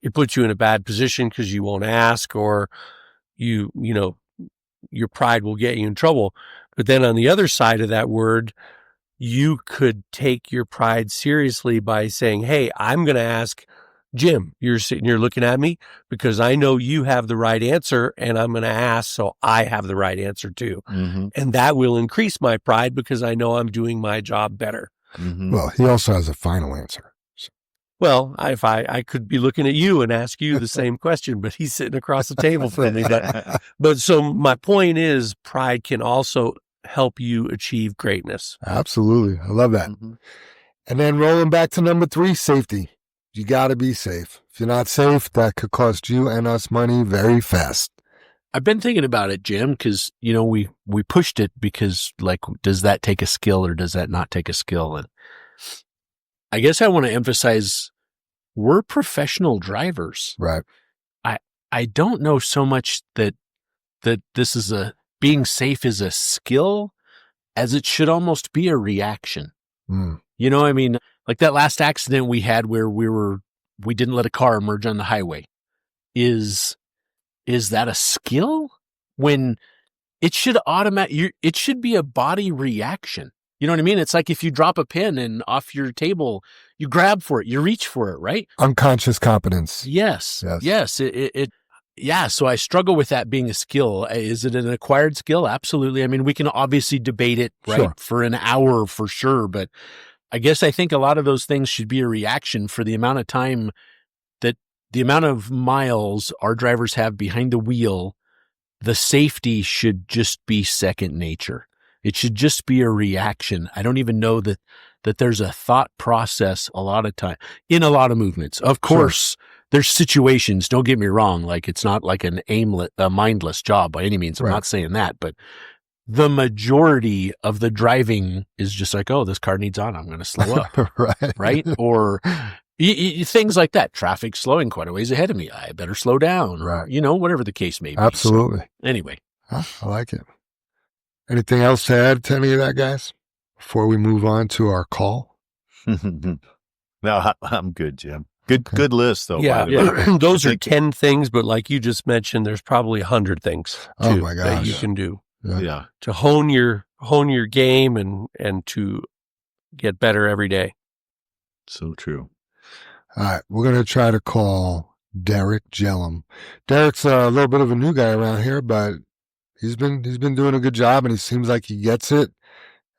it puts you in a bad position because you won't ask, or your pride will get you in trouble. But then on the other side of that word, you could take your pride seriously by saying, hey, I'm going to ask Jim. You're sitting here looking at me because I know you have the right answer, and I'm going to ask so I have the right answer too. Mm-hmm. And that will increase my pride because I know I'm doing my job better. Mm-hmm. Well, he also has a final answer. Well, if I could be looking at you and ask you the same question, but he's sitting across the table from me. But so my point is, pride can also help you achieve greatness. Absolutely. I love that. Mm-hmm. And then rolling back to number 3, safety. You got to be safe. If you're not safe, that could cost you and us money very fast. I've been thinking about it, Jim, because, we pushed it because, like, does that take a skill or does that not take a skill? And I guess I want to emphasize we're professional drivers. Right. I don't know so much that this is being safe is a skill as it should almost be a reaction. Mm. I mean, like that last accident we had where we didn't let a car emerge on the highway. Is that a skill when it should it should be a body reaction? You know what I mean? It's like if you drop a pen and off your table, you grab for it, you reach for it, right? Unconscious competence. Yes. Yeah. So I struggle with that being a skill. Is it an acquired skill? Absolutely. I mean, we can obviously debate it, right? Sure. For an hour for sure. But I guess I think a lot of those things should be a reaction for the amount of time the amount of miles our drivers have behind the wheel. The safety should just be second nature. It should just be a reaction. I don't even know that there's a thought process a lot of time in a lot of movements. Of course, there's situations, don't get me wrong. Like it's not like a mindless job by any means. I'm not saying that, but the majority of the driving is just like, oh, this car needs on. I'm going to slow up. Right. Or things like that. Traffic slowing quite a ways ahead of me. I better slow down. Right. Whatever the case may be. Absolutely. So, anyway. I like it. Anything else to add to any of that, guys, before we move on to our call? No, I'm good, Jim. Good list, though. Yeah, by the way. those are 10 things, but like you just mentioned, there's probably 100 things Oh too, my that gosh. you can do Yeah. to hone your hone your game and to get better every day. So true. All right, we're going to try to call Derek Jellum. Derek's a little bit of a new guy around here, but he's been doing a good job, and he seems like he gets it,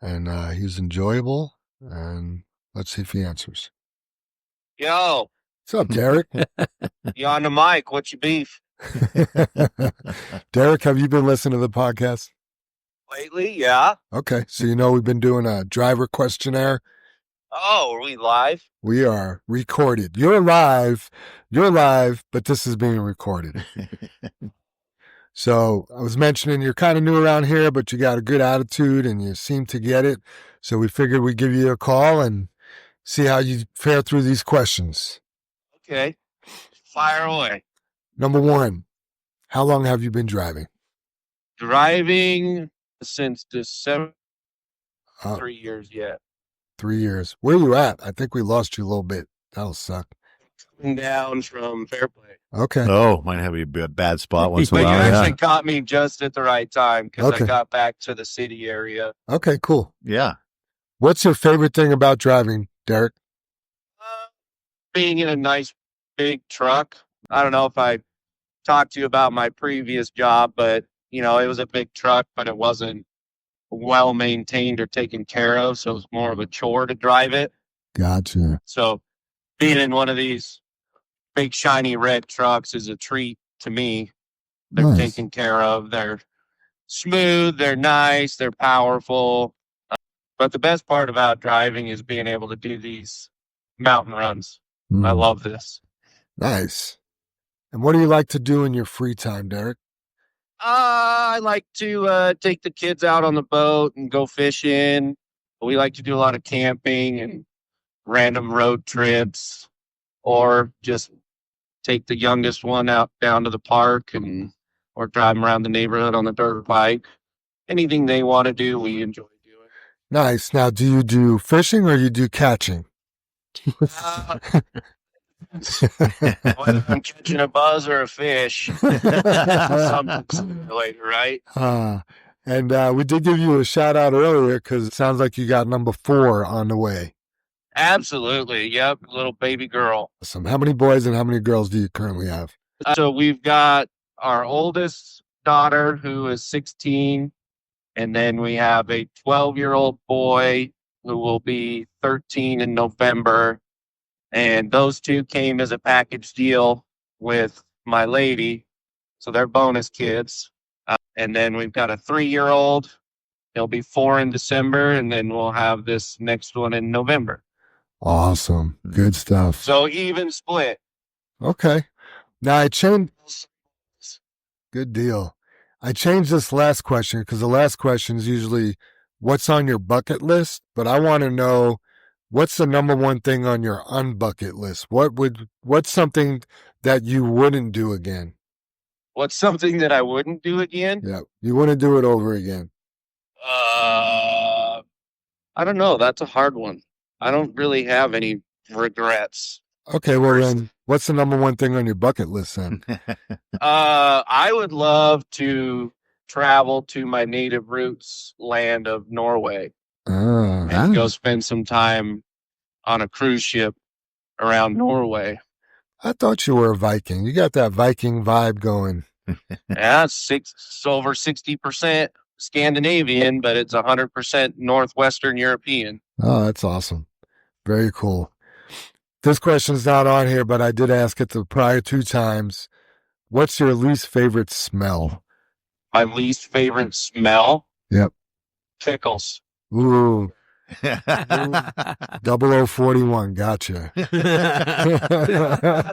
and he's enjoyable. And let's see if he answers. Yo, What's up, Derek? you on the mic? What's your beef? Derek, have you been listening to the podcast? Lately, yeah. Okay, so you know we've been doing a driver questionnaire. Oh, are we live? We are recorded. You're live, but this is being recorded. So I was mentioning you're kind of new around here, but you got a good attitude and you seem to get it. So we figured we'd give you a call and see how you fare through these questions. Okay. Fire away. Number one, how long have you been driving? Driving since December. Oh. 3 years yet. 3 years. Where are you at? I think we lost you a little bit. That'll suck. Coming down from Fairplay. Okay. Oh, might have a bad spot once in But a you while. actually caught me just at the right time because Okay. I got back to the city area. Okay, cool. Yeah. What's your favorite thing about driving, Derek? Being in a nice big truck. I don't know if I talked to you about my previous job, but it was a big truck, but it wasn't well maintained or taken care of. So it was more of a chore to drive it. Gotcha. So being in one of these big shiny red trucks is a treat to me. They're Nice. taken care of. They're smooth. They're nice. They're powerful. But the best part about driving is being able to do these mountain runs. I love this. Nice. And what do you like to do in your free time, Derek? I like to take the kids out on the boat and go fishing. We like to do a lot of camping and random road trips, or just take the youngest one out down to the park or drive them around the neighborhood on the dirt bike. Anything they want to do, we enjoy doing. Nice. Now, do you do fishing or you do catching? Whether I'm catching a buzz or a fish, something later, right? And we did give you a shout out earlier because it sounds like you got number 4 on the way. Absolutely. Yep. Little baby girl. Awesome. How many boys and how many girls do you currently have? So we've got our oldest daughter who is 16. And then we have a 12-year-old boy who will be 13 in November. And those two came as a package deal with my lady. So they're bonus kids. And then we've got a 3-year-old. He'll be 4 in December. And then we'll have this next one in November. Awesome. Good stuff. So even split. Okay. Now I changed. Good deal. I changed this last question because the last question is usually what's on your bucket list, but I want to know what's the number one thing on your unbucket list? What's something that you wouldn't do again? What's something that I wouldn't do again? Yeah, you wouldn't do it over again. I don't know. That's a hard one. I don't really have any regrets. Okay, well then, what's the number one thing on your bucket list then? I would love to travel to my native roots land of Norway and go spend some time on a cruise ship around Norway. I thought you were a Viking. You got that Viking vibe going. Yeah, it's over 60% Scandinavian, but it's 100% Northwestern European. Oh, that's awesome. Very cool. This question's not on here, but I did ask it the prior 2 times. What's your least favorite smell? My least favorite smell? Yep. Pickles. Ooh. 0041. Gotcha. Not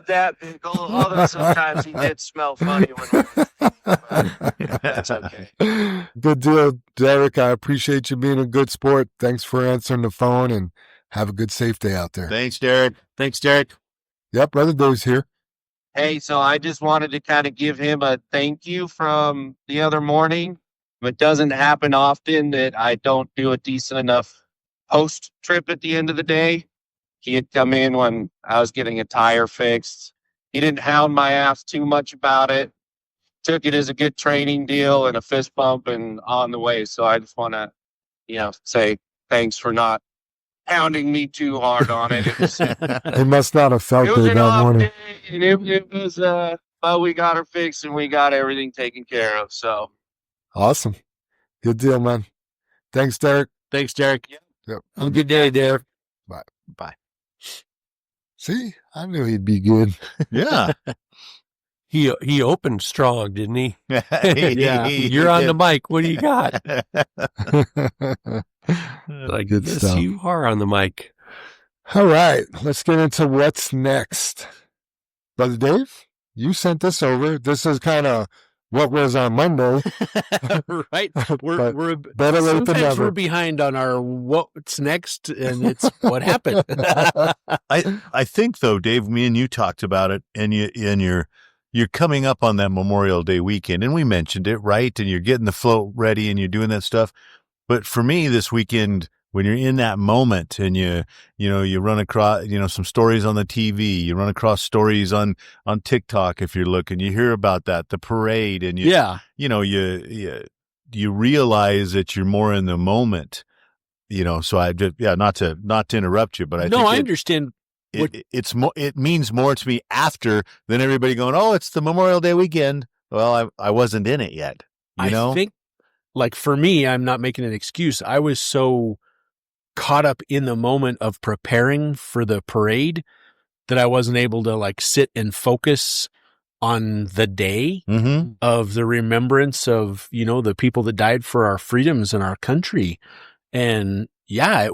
that pickle, although sometimes he did smell funny when that's okay. Good deal, Derek. I appreciate you being a good sport. Thanks for answering the phone and have a good, safe day out there. Thanks, Derek. Thanks, Derek. Yep, Brother Dave's here. Hey, so I just wanted to kind of give him a thank you from the other morning. It doesn't happen often that I don't do a decent enough post trip at the end of the day. He had come in when I was getting a tire fixed. He didn't hound my ass too much about it. Took it as a good training deal and a fist bump and on the way. So I just want to say thanks for not pounding me too hard on it. It was, They must not have felt it was it an that off morning. day, and it was, but we got her fixed and we got everything taken care of. So Awesome. Good deal, man. Thanks, Derek. Thanks, Derek. Yep. Have a good day, Derek. Bye. See, I knew he'd be good. Yeah. He opened strong, didn't he? Yeah. You're on the mic. What do you got? Like Good this, stuff. you are on the mic. All right, let's get into what's next. Brother Dave, you sent this over. This is kind of what was on Monday. Right. But We're better late than sometimes never. we're behind on our what's next, and it's what happened. I think though, Dave, me and you talked about it, and you're coming up on that Memorial Day weekend, and we mentioned it, right? And you're getting the float ready, and you're doing that stuff. But for me, this weekend, when you're in that moment, and you run across some stories on the TV, you run across stories on TikTok if you're looking, you hear about the parade, and you realize that you're more in the moment. So I just not to interrupt you, but I think I understand. It means more to me after than everybody going, oh, it's the Memorial Day weekend. Well, I wasn't in it yet. I think, like, for me, I'm not making an excuse. I was so caught up in the moment of preparing for the parade that I wasn't able to like sit and focus on the day of the remembrance of, the people that died for our freedoms and our country. And yeah,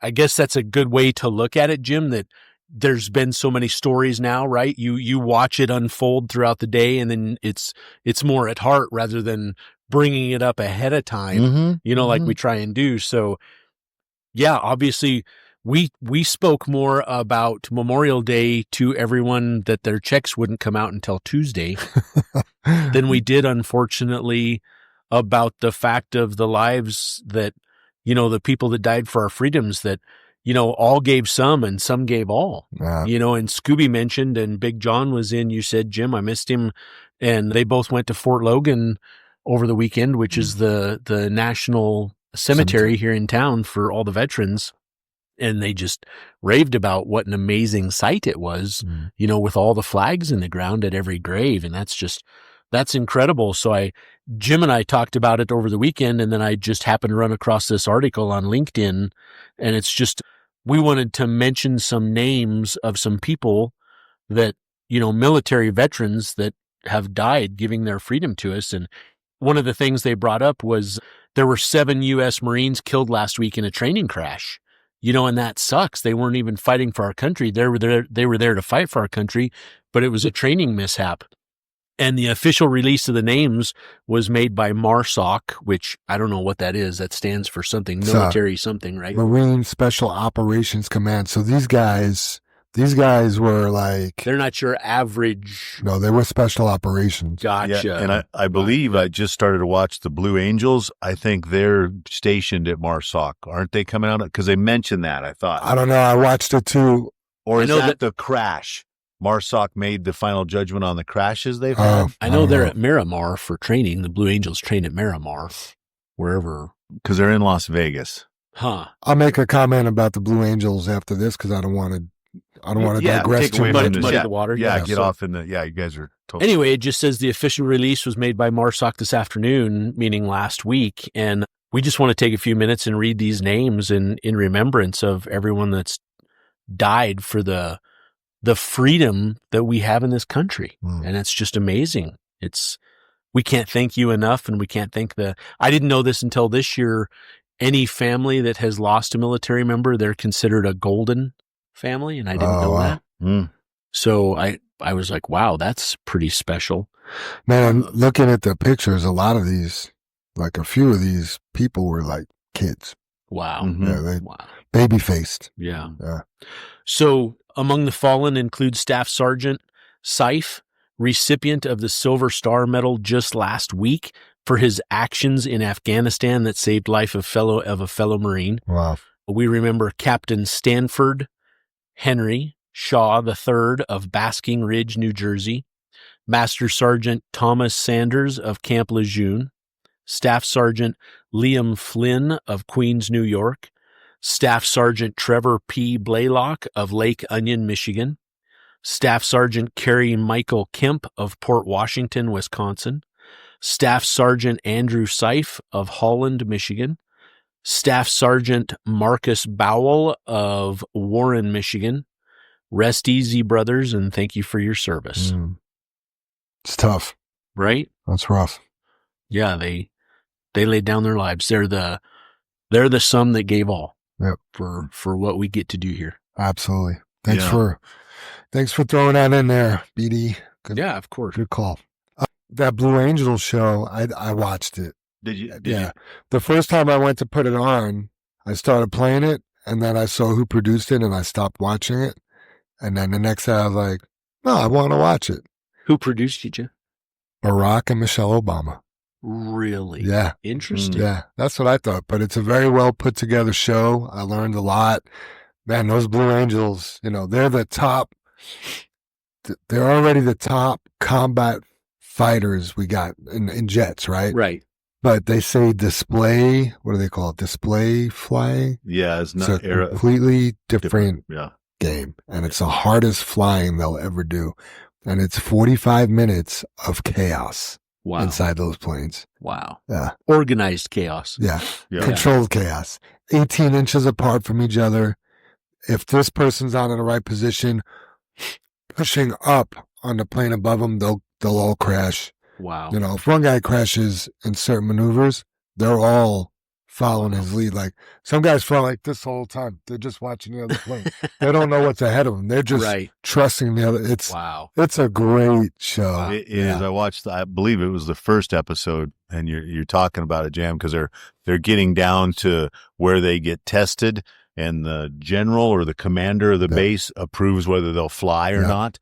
I guess that's a good way to look at it, Jim, that there's been so many stories now, right? You watch it unfold throughout the day, and then it's more at heart rather than bringing it up ahead of time, like we try and do. So yeah, obviously we spoke more about Memorial Day to everyone that their checks wouldn't come out until Tuesday than we did, unfortunately, about the fact of the lives that, the people that died for our freedoms that, all gave some and some gave all. Yeah. And Scooby mentioned, and Big John was in, you said, Jim, I missed him. And they both went to Fort Logan over the weekend, which is the national cemetery here in town for all the veterans. And they just raved about what an amazing sight it was, with all the flags in the ground at every grave. And that's incredible. So Jim and I talked about it over the weekend, and then I just happened to run across this article on LinkedIn, and it's just, we wanted to mention some names of some people that, military veterans that have died giving their freedom to us. And one of the things they brought up was there were 7 U.S. Marines killed last week in a training crash, and that sucks. They weren't even fighting for our country. They were there to fight for our country, but it was a training mishap. And the official release of the names was made by MARSOC, which I don't know what that is. That stands for something military, something, right? Marine Special Operations Command. So these guys were like, they're not your average. No, they were special operations. Gotcha. Yeah, and I believe I just started to watch the Blue Angels. I think they're stationed at MARSOC. Aren't they coming out? Because they mentioned that, I thought. I don't know. I watched it too. Or is that the crash? MARSOC made the final judgment on the crashes they've had? I know they're at Miramar for training. The Blue Angels train at Miramar, wherever. Because they're in Las Vegas. Huh. I'll make a comment about the Blue Angels after this because I don't want to digress too much. Muddy the water. Yeah, get off in the, you guys are totally. Anyway, it just says the official release was made by MARSOC this afternoon, meaning last week. And we just want to take a few minutes and read these names in remembrance of everyone that's died for the freedom that we have in this country. And it's just amazing. We can't thank you enough, and we can't thank I didn't know this until this year. Any family that has lost a military member, they're considered a golden family, and I didn't know that. So I was like, wow, that's pretty special. Man, looking at the pictures, a lot of these, like a few of these people were like kids. Wow. Yeah, wow. Baby-faced. Yeah. Yeah. So among the fallen include Staff Sergeant Seif, recipient of the Silver Star Medal just last week for his actions in Afghanistan that saved life of a fellow Marine. Wow. We remember Captain Stanford Henry Shaw III of Basking Ridge, New Jersey, Master Sergeant Thomas Sanders of Camp Lejeune, Staff Sergeant Liam Flynn of Queens, New York, Staff Sergeant Trevor P. Blaylock of Lake Onion, Michigan, Staff Sergeant Kerry Michael Kemp of Port Washington, Wisconsin, Staff Sergeant Andrew Seif of Holland, Michigan, Staff Sergeant Marcus Bowell of Warren, Michigan. Rest easy, brothers, and thank you for your service. It's tough. Right? That's rough. Yeah, they laid down their lives. They're the some that gave all. Yep. For what we get to do here. Absolutely. Thanks for throwing that in there, BD. Good, yeah, of course. Good call. That Blue Angels show, I watched it. Did you? Yeah. The first time I went to put it on, I started playing it, and then I saw who produced it, and I stopped watching it. And then the next day, I was like, no, I want to watch it. Who produced you? Barack and Michelle Obama. Really? Yeah. Interesting. Yeah, that's what I thought. But it's a very well put together show. I learned a lot. Man, those Blue Angels, they're the top. They're already the top combat fighters we got in jets, right? Right. But they say display, what do they call it? Display fly? Yeah, it's It's not a completely different Yeah. game. And it's the hardest flying they'll ever do. And it's 45 minutes of chaos inside those planes. Wow. Yeah. Organized chaos. Yeah. Yeah. Controlled chaos. 18 inches apart from each other. If this person's not in the right position, pushing up on the plane above them, they'll all crash. Wow. If one guy crashes in certain maneuvers, they're all following his lead. Like some guys fly like this the whole time. They're just watching the other plane. They don't know what's ahead of them. They're just trusting the other. It's a great show. It is. I watched. I believe it was the first episode, and you're talking about it, Jam, because they're getting down to where they get tested, and the general or the commander of the base approves whether they'll fly or not.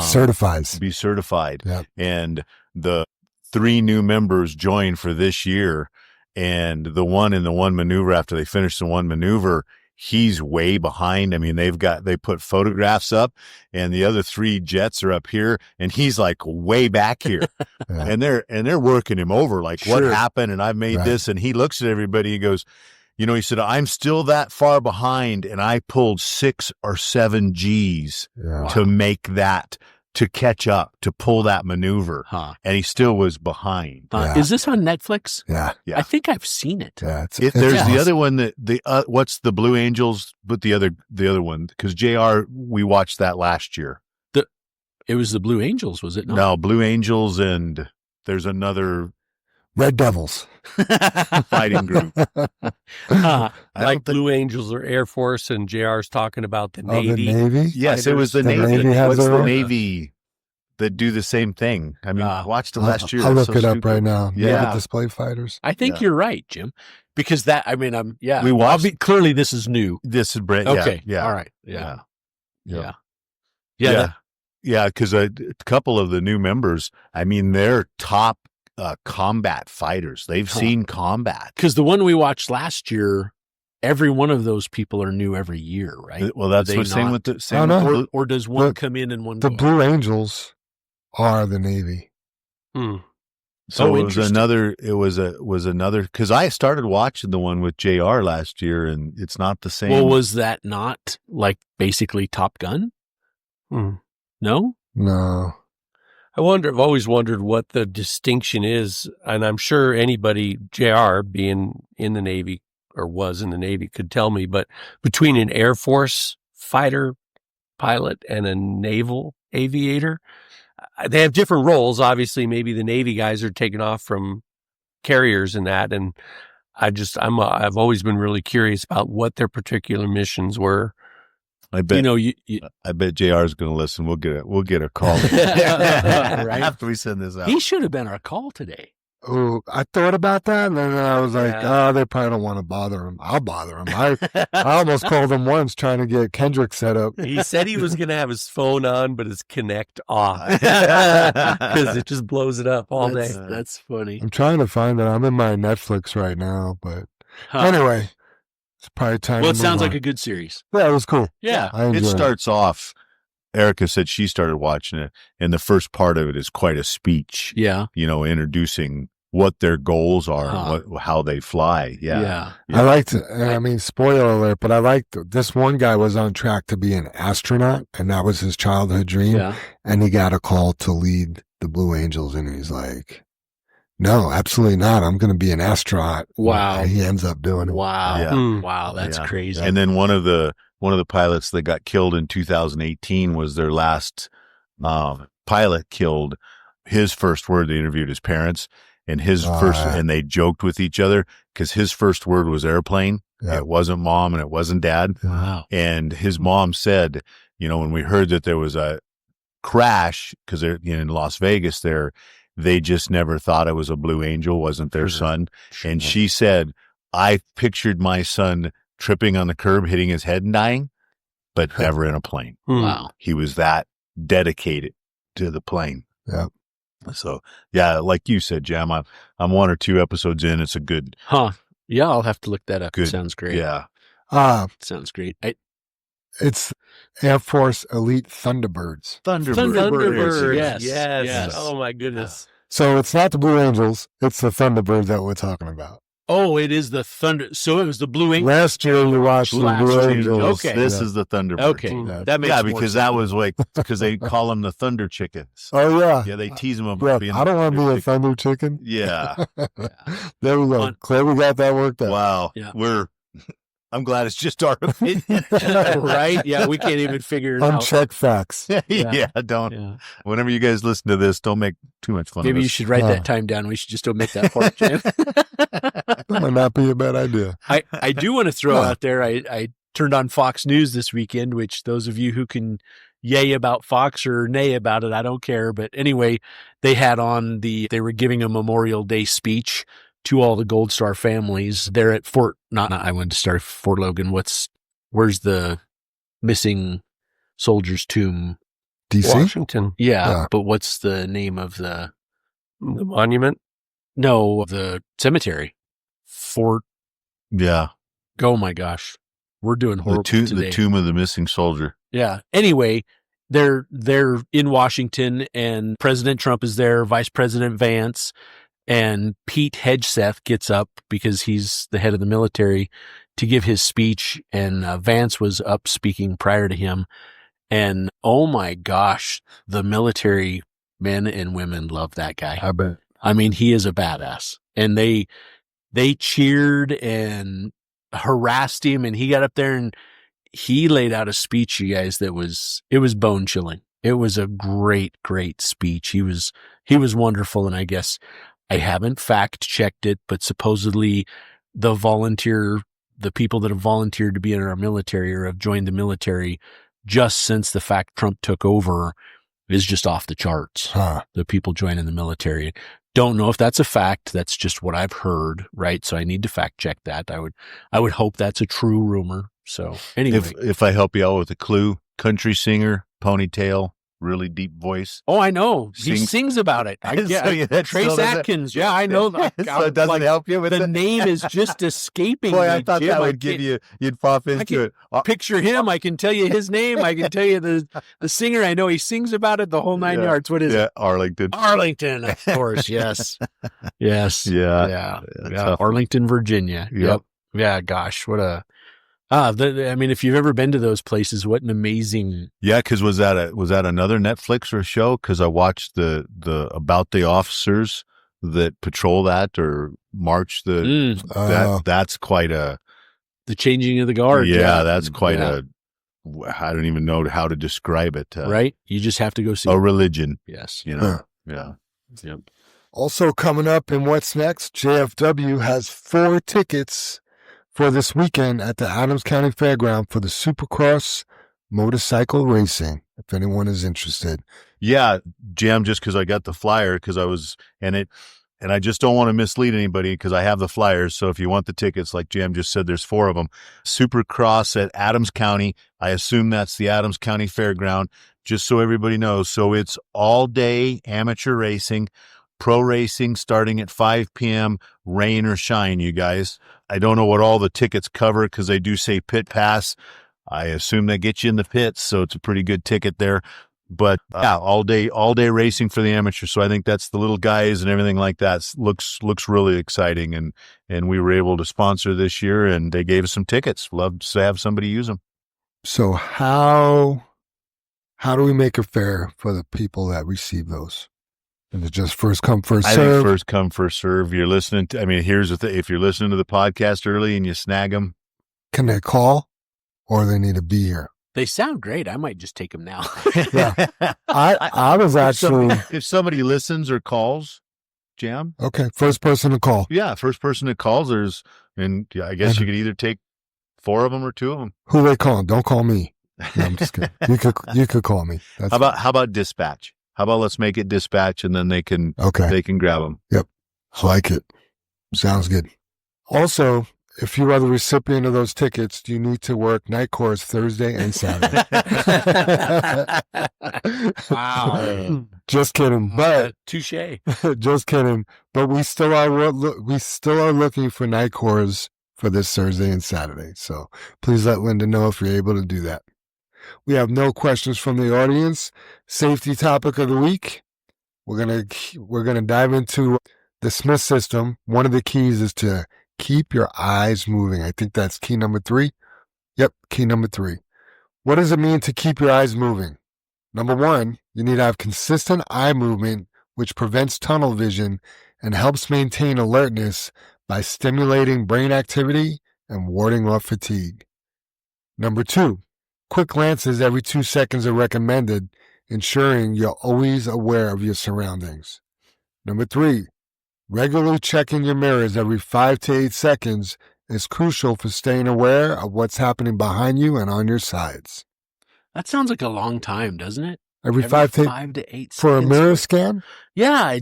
Certifies. Be certified. Yep. And the 3 new members join for this year. And the one in the one maneuver, after they finish the one maneuver, he's way behind. I mean, they put photographs up, and the other 3 jets are up here, and he's like way back here. And they're working him over. Like, what happened? And I've made this. And he looks at everybody and goes, he said, I'm still that far behind, and I pulled 6 or 7 G's to make that, to catch up, to pull that maneuver. And he still was behind. Is this on Netflix? Yeah. I think I've seen it. Yeah. There's the other one that what's the Blue Angels, but the other one, because JR, we watched that last year. It was the Blue Angels, was it not? No, Blue Angels, and there's another Red Devils fighting group. Like Blue Angels or Air Force, and JR's talking about the Navy. The Navy? Yes, it was the Navy. What's the Navy that do the same thing? I mean, I watched it last year. I'll look it up right now. Yeah. The display fighters. I think you're right, Jim. Because we watched. Clearly, this is new. This is brand. Okay. Yeah. All right. Yeah. Yeah. Because a couple of the new members, I mean, they're top combat fighters. They've seen combat. Because the one we watched last year, every one of those people are new every year, right? Well, that's what's same with the or does one come in and one the go Blue Angels are the Navy. So it was another because I started watching the one with JR last year, and it's not the same. Well, was that not like basically Top Gun? No. I've always wondered what the distinction is, and I'm sure anybody, JR, being in the Navy or was in the Navy, could tell me, but between an Air Force fighter pilot and a naval aviator, they have different roles. Obviously, maybe the Navy guys are taking off from carriers and that, and I've always been really curious about what their particular missions were. I bet I bet JR is going to listen. We'll get a call Right? after we send this out. He should have been our call today. Oh, I thought about that, and then I was like, they probably don't want to bother him. I'll bother him. I almost called him once trying to get Kendrick set up. He said he was going to have his phone on, but his Connect off because it just blows it up all day. That's funny. I'm trying to find it. I'm in my Netflix right now, but anyway, it's probably time. Well, it sounds like a good series. Yeah, it was cool. Yeah, I enjoyed it starts off. Erica said she started watching it, and the first part of it is quite a speech. Yeah, introducing what their goals are Huh. and how they fly. Yeah. I liked, I mean, spoiler alert, but I liked this one guy was on track to be an astronaut, and that was his childhood dream. Yeah. And he got a call to lead the Blue Angels, and he's like, no, absolutely not. I'm going to be an astronaut. Wow. And he ends up doing it. Wow. Yeah. Hmm. Wow. That's Yeah. crazy. And then one of the pilots that got killed in 2018 was their last pilot killed. His first word, they interviewed his parents, and and they joked with each other because his first word was airplane. Yeah. It wasn't mom and it wasn't dad. Wow. And his mom said, when we heard that there was a crash, because they're in Las Vegas there, they just never thought it was a Blue Angel, wasn't their son. And she said, I pictured my son tripping on the curb, hitting his head and dying, but never in a plane. Hmm. Wow. He was that dedicated to the plane. Yeah. So, yeah, like you said, Jam, I'm 1 or 2 episodes in. It's a good, Huh. Yeah, I'll have to look that up. Good. Sounds great. yeah. Sounds great. It's Air Force Elite Thunderbirds. Thunderbirds. Yes. Yes. Yes. Oh my goodness. So it's not the Blue Angels, it's the Thunderbirds that we're talking about. Oh, it is the Thunder. So it was the Blue Angels. Last year you watched the Last Blue year. Angels. Okay. This Yeah. is the Thunderbirds. Okay. Yeah. That makes Yeah, more because sense. that was because they call them the Thunder Chickens. Oh, yeah. Yeah, they tease them Yeah, about being. I don't want to be a Chicken. Thunder Chicken. Yeah. There we go. Fun. Claire, we got that worked out. Wow. Yeah. I'm glad it's just our opinion. Right? Yeah, we can't even figure it out. Unchecked facts. Yeah, don't. Yeah. Whenever you guys listen to this, don't make too much fun Maybe of you us. should write Huh. that time down. We should just omit that part, Jim. That might not be a bad idea. I do want to throw Huh. out there, I turned on Fox News this weekend, which those of you who can yay about Fox or nay about it, I don't care. But anyway, they had on they were giving a Memorial Day speech to all the Gold Star families there at I went to start Fort Logan. Where's the missing soldier's tomb? DC? Washington. Yeah, Yeah. but what's the name of the Monument. the cemetery? Fort. Yeah. Oh my gosh. We're doing horrible The today. tomb of the missing soldier. Yeah. Anyway, they're in Washington, and President Trump is there, Vice President Vance, and Pete Hegseth gets up because he's the head of the military to give his speech, and Vance was up speaking prior to him. And oh my gosh, the military men and women love that guy. I bet. I mean, he is a badass, and they cheered and harassed him, and he got up there and he laid out a speech, you guys, it was bone chilling. It was a great, great speech. He was wonderful. And I guess I haven't fact checked it, but supposedly the people that have volunteered to be in our military or have joined the military just since the fact Trump took over is just off the charts. Huh. The people joining the military. Don't know if that's a fact. That's just what I've heard, right? So I need to fact check that. I would hope that's a true rumor. So anyway. If I help you out with a clue, country singer, ponytail, really deep voice. Oh, I know. He Sings- sings about it. So, yeah, that Trace still doesn't- Atkins. Yeah, I know. So it doesn't help you with the it? name is just escaping Boy, me. I thought Jim. that I would give can't you'd pop can- into it. picture him. I can tell you his name. I can tell you the singer. I know he sings about it the whole 9 Yeah. yards. What is Yeah, it? Arlington. Arlington, of course. Yes. Yes. Yeah. Yeah. That's Yeah. tough. Arlington, Virginia. Yep. Yeah. Gosh, what a. I mean, if you've ever been to those places, what an amazing. Yeah, because was that another Netflix or a show? Because I watched the about the officers that patrol that or march that's quite a The changing of the guard. yeah, that's quite Yeah. I don't even know how to describe it. Right. You just have to go see. A it. religion, Yes. you know. Huh. Yeah. Yep. Also coming up in What's Next, JFW has 4 tickets for this weekend at the Adams County Fairground for the Supercross motorcycle racing, if anyone is interested. Yeah, Jam, just because I got the flyer, because I was, and I just don't want to mislead anybody because I have the flyers. So if you want the tickets, like Jam just said, there's 4 of them. Supercross at Adams County. I assume that's the Adams County Fairground, just so everybody knows. So it's all day amateur racing, pro racing starting at 5 p.m., rain or shine, you guys. I don't know what all the tickets cover because they do say pit pass. I assume they get you in the pits, so it's a pretty good ticket there. But all day racing for the amateurs. So I think that's the little guys and everything like that looks really exciting. And we were able to sponsor this year, and they gave us some tickets. Love to have somebody use them. So how do we make it fair for the people that receive those? Is it just first come, first serve? I think first come, first serve. You're listening to, here's the thing. If you're listening to the podcast early and you snag them. Can they call or they need to be here? They sound great. I might just take them now. Yeah. I was actually. If somebody listens or calls, Jam. Okay. First person to call. Yeah. First person that calls, I guess you could either take 4 of them or 2 of them. Who they calling? Don't call me. No, I'm just kidding. You could call me. How about dispatch? How about let's make it dispatch, and then they can grab them. Yep. I like it. Sounds good. Also, if you are the recipient of those tickets, you need to work night course Thursday and Saturday. Wow. Just kidding. But touche. Just kidding. But we still are looking for night course for this Thursday and Saturday. So please let Linda know if you're able to do that. We have no questions from the audience. Safety topic of the week. We're gonna dive into the Smith system. One of the keys is to keep your eyes moving. I think that's key number 3. Yep, key number 3. What does it mean to keep your eyes moving? Number 1, you need to have consistent eye movement, which prevents tunnel vision and helps maintain alertness by stimulating brain activity and warding off fatigue. Number 2, quick glances every 2 seconds are recommended, ensuring you're always aware of your surroundings. Number 3, regularly checking your mirrors every 5 to 8 seconds is crucial for staying aware of what's happening behind you and on your sides. That sounds like a long time, doesn't it? Every 5 to 8 for a mirror scan? Yeah, I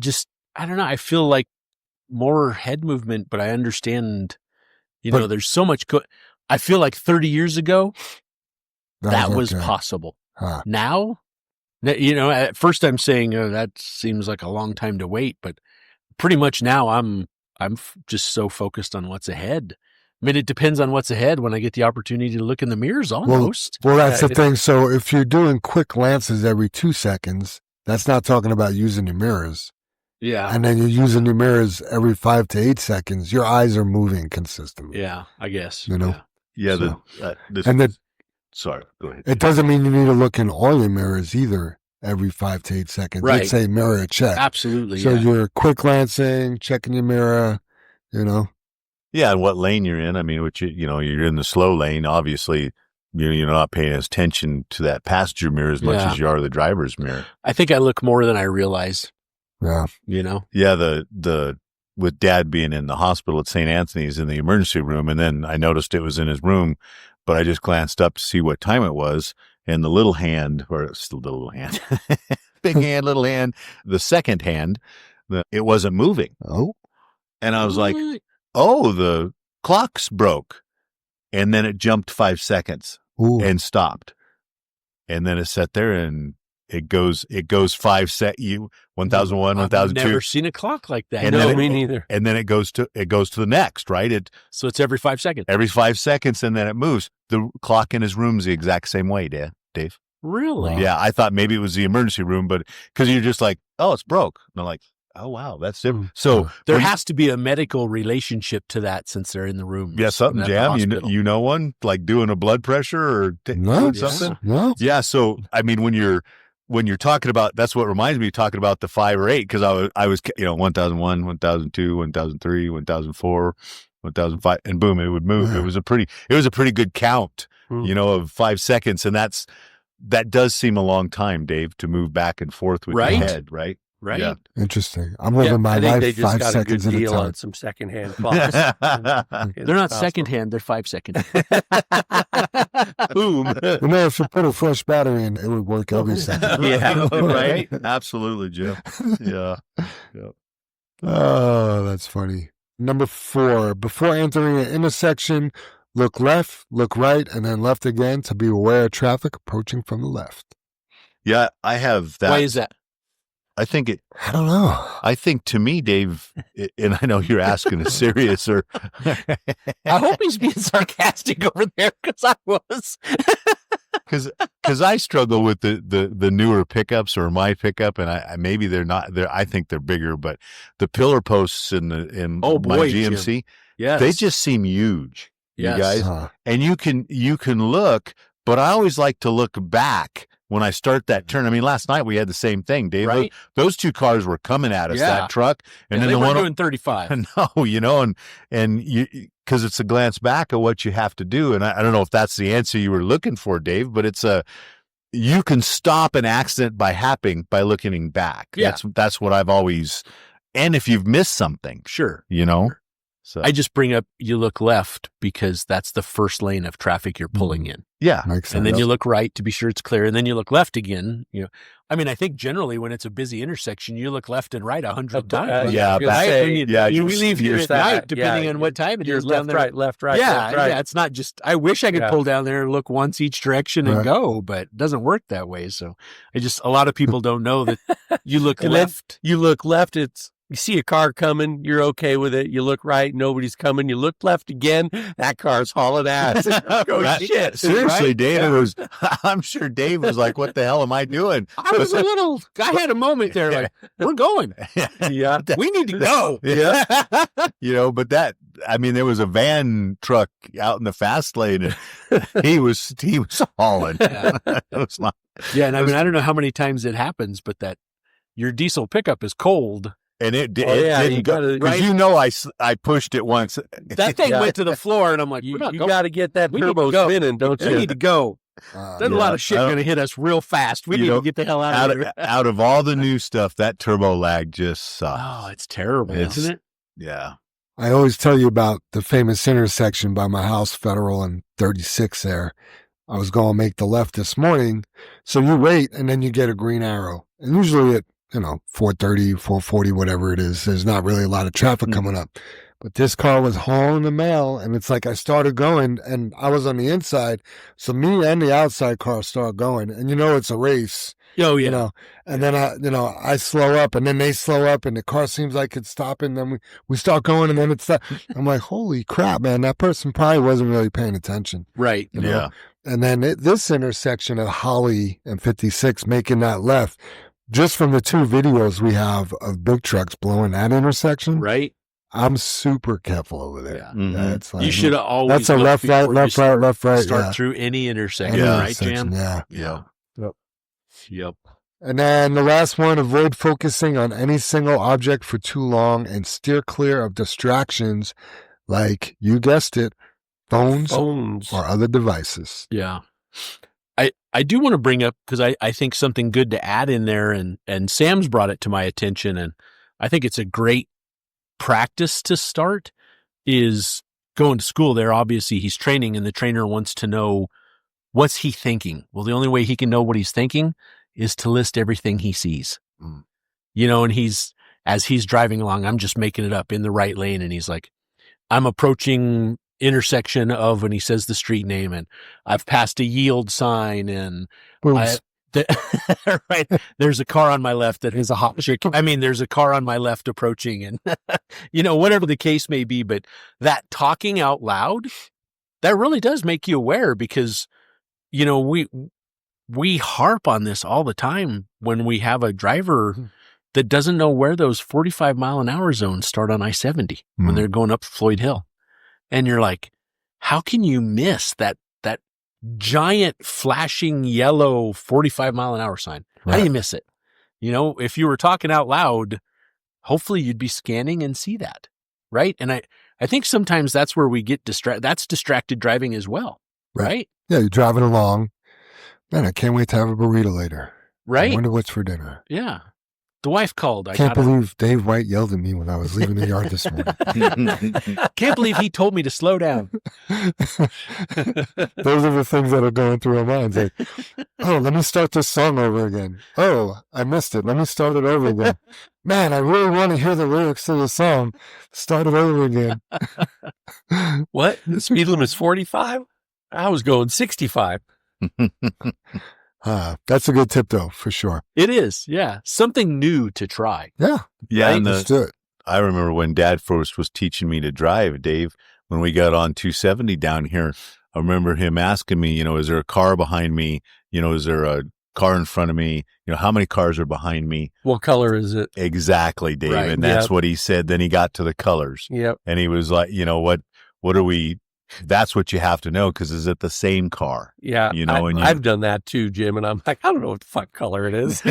don't know. I feel like more head movement, but I understand, there's so much I feel like 30 years ago, that was possible. Huh. Now, at first I'm saying, that seems like a long time to wait, but pretty much now I'm just so focused on what's ahead. I mean, it depends on what's ahead when I get the opportunity to look in the mirrors almost. Well, that's the thing. So if you're doing quick glances every 2 seconds, that's not talking about using your mirrors. Yeah. And then you're using your mirrors every 5 to 8 seconds. Your eyes are moving consistently. Yeah, I guess. Yeah. So, sorry, go ahead. It doesn't mean you need to look in all your mirrors either every 5 to 8 seconds. Right. Let's say mirror check. Absolutely. So you're quick glancing, checking your mirror, Yeah, and what lane you're in. I mean, you're in the slow lane. Obviously, you're not paying attention to that passenger mirror as much as you are the driver's mirror. I think I look more than I realize. Yeah. Yeah, the with Dad being in the hospital at St. Anthony's in the emergency room, and then I noticed it was in his room, but I just glanced up to see what time it was, and the little hand, or it's the little hand, big hand, little hand, the second hand, it wasn't moving. Oh. And I was like, oh, the clock's broke. And then it jumped 5 seconds and stopped. And then it sat there and it goes 5 1001, 1002. I've never seen a clock like that. And No, me neither. And then it goes to the next, right? So it's every 5 seconds. Every 5 seconds, and then it moves. The clock in his room's the exact same way, Dave. Really? Yeah, I thought maybe it was the emergency room, but because you're just like, oh, it's broke. And I'm like, oh, wow, that's different. So there has to be a medical relationship to that since they're in the room. Yeah, something, Jam. You know one, like doing a blood pressure or doing something? No. Yeah, so, I mean, when you're talking about, that's what reminds me of talking about the 5 or 8, because I was 1001, 1002, 1003, 1004, 1005, and boom, it would move. It was a pretty good count, of 5 seconds, and that does seem a long time, Dave, to move back and forth with your head, right? Right. Yeah. Interesting. I'm living my I think life they just 5 got seconds a at good a deal time. on some secondhand clocks. They're not secondhand, they're 5 seconds. Boom. If you put a fresh battery in, it would work every second. Yeah, right. Absolutely, Jim. Yeah. Oh, that's funny. Number 4, before entering an intersection, look left, look right, and then left again to be aware of traffic approaching from the left. Yeah, I have that. Why is that? I think I don't know. I think to me, Dave, and I know you're asking a serious or. I hope he's being sarcastic over there because I was. Because because I struggle with the newer pickups or my pickup, and I maybe they're not there. I think they're bigger, but the pillar posts in my GMC, Yes. they just seem huge. Yes. You guys, and you can look, but I always like to look back when I start that turn. I mean, last night we had the same thing, Dave. Right. Those two cars were coming at us, Yeah. that truck, and then they the were one doing 35. No, and you, because it's a glance back of what you have to do. And I don't know if that's the answer you were looking for, Dave, but you can stop an accident by looking back. Yeah. That's what I've always, and if you've missed something, Sure. So I just bring up, you look left because that's the first lane of traffic you're pulling in. yeah. Makes sense. And then you look right to be sure it's clear. And then you look left again. I mean, I think generally when it's a busy intersection, you look left and right 100 times. Yeah, You leave here at night, depending on what time it is down there. left, right. Yeah, left, right. yeah. It's not just, I wish I could pull down there and look once each direction and go, but it doesn't work that way. So a lot of people don't know that you look And then left. you look left, you see a car coming, you're okay with it. You look right, nobody's coming. You look left again, that car's hauling ass. Shit. Seriously, right? Dave, I'm sure Dave was like, what the hell am I doing? I had a moment there like, we're going. Yeah. We need to go. Yeah. But there was a van truck out in the fast lane and he was hauling. It was not, Yeah. And I don't know how many times it happens, but that your diesel pickup is cold. and it yeah, didn't you go. gotta- Because I pushed it once. That thing went to the floor and I'm like, You we're not going. got to get that We need to turbo go. spinning, don't We you? need to go. There's a lot of shit I don't- going to hit us real fast. We You need know, to get the hell out of here. out of all the new stuff, that turbo lag just sucks. Oh, it's terrible, It's- isn't it? Yeah. I always tell you about the famous intersection by my house, Federal and 36 there. I was going to make the left this morning. So you wait and then you get a green arrow. And usually at, 4:30, 4:40, whatever it is, there's not really a lot of traffic coming up. But this car was hauling the mail and it's like I started going and I was on the inside. So me and the outside car start going and it's a race. Oh, yeah. And then I slow up and then they slow up and the car seems like it's stopping. Then we start going and then it's I'm like, holy crap, man, that person probably wasn't really paying attention. Right. Yeah. And then this intersection of Holly and 56 making that left, just from the two videos we have of big trucks blowing that intersection, Right. I'm super careful over there. Yeah. Mhm. Yeah, it's like, You should have always. that's a looked left, right, before you left, right, left, right. Start Yeah. through any intersection, Any right, intersection, Jam? Yeah. Yeah. Yep. And then the last one, avoid focusing on any single object for too long and steer clear of distractions like, you guessed it, phones Phones. or other devices. Yeah. I do want to bring up, because I think something good to add in there, and Sam's brought it to my attention, and I think it's a great practice to start, is going to school there. Obviously, he's training, and the trainer wants to know, what's he thinking? Well, the only way he can know what he's thinking is to list everything he sees. Mm. And as he's driving along, I'm just making it up, in the right lane, and he's like, I'm approaching intersection of, and he says the street name, and I've passed a yield sign, and Booms. right, there's a car on my left that is a hot chick. I mean, there's a car on my left approaching, and whatever the case may be, but that talking out loud, that really does make you aware, because we harp on this all the time when we have a driver that doesn't know where those 45 mile an hour zones start on I-70 when they're going up Floyd Hill. And you're like, how can you miss that giant flashing yellow 45 mile an hour sign? How do you miss it? If you were talking out loud, hopefully you'd be scanning and see that. Right. And I think sometimes that's where we get distracted. That's distracted driving as well. Right. Yeah, you're driving along. Man, I can't wait to have a burrito later. I Right. wonder what's for dinner. Yeah. The wife called. I Can't believe Dave White yelled at me when I was leaving the yard this morning. can't believe he told me to slow down. Those are the things that are going through our minds. Like, oh, let me start this song over again. Oh, I missed it. Let me start it over again. Man, I really want to hear the lyrics to the song. Start it over again. What? The speed limit is 45? I was going 65. That's a good tip, though, for sure. It is. Yeah. Something new to try. Yeah, Yeah. And let's do it. I remember when Dad first was teaching me to drive, Dave, when we got on 270 down here, I remember him asking me, is there a car behind me? Is there a car in front of me? How many cars are behind me? What color is it? Exactly, Dave. Right. And that's Yep. what he said. Then he got to the colors. Yep. And he was like, what are we? That's what you have to know, because is it the same car? Yeah. I've done that too, Jim. And I'm like, I don't know what the fuck color it is.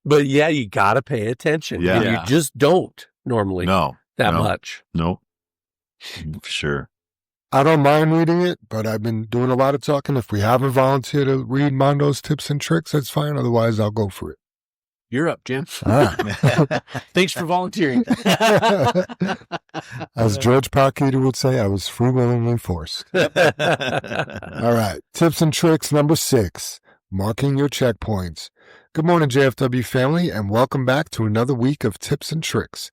But yeah, you got to pay attention. Yeah. And you just don't normally No. much. No. Sure. I don't mind reading it, but I've been doing a lot of talking. If we have a volunteer to read Mondo's tips and tricks, that's fine. Otherwise, I'll go for it. You're up, Jim. All right. Thanks for volunteering. As George Parketer would say, I was free willingly forced. All right. Tips and tricks number 6, marking your checkpoints. Good morning, JFW family, and welcome back to another week of tips and tricks.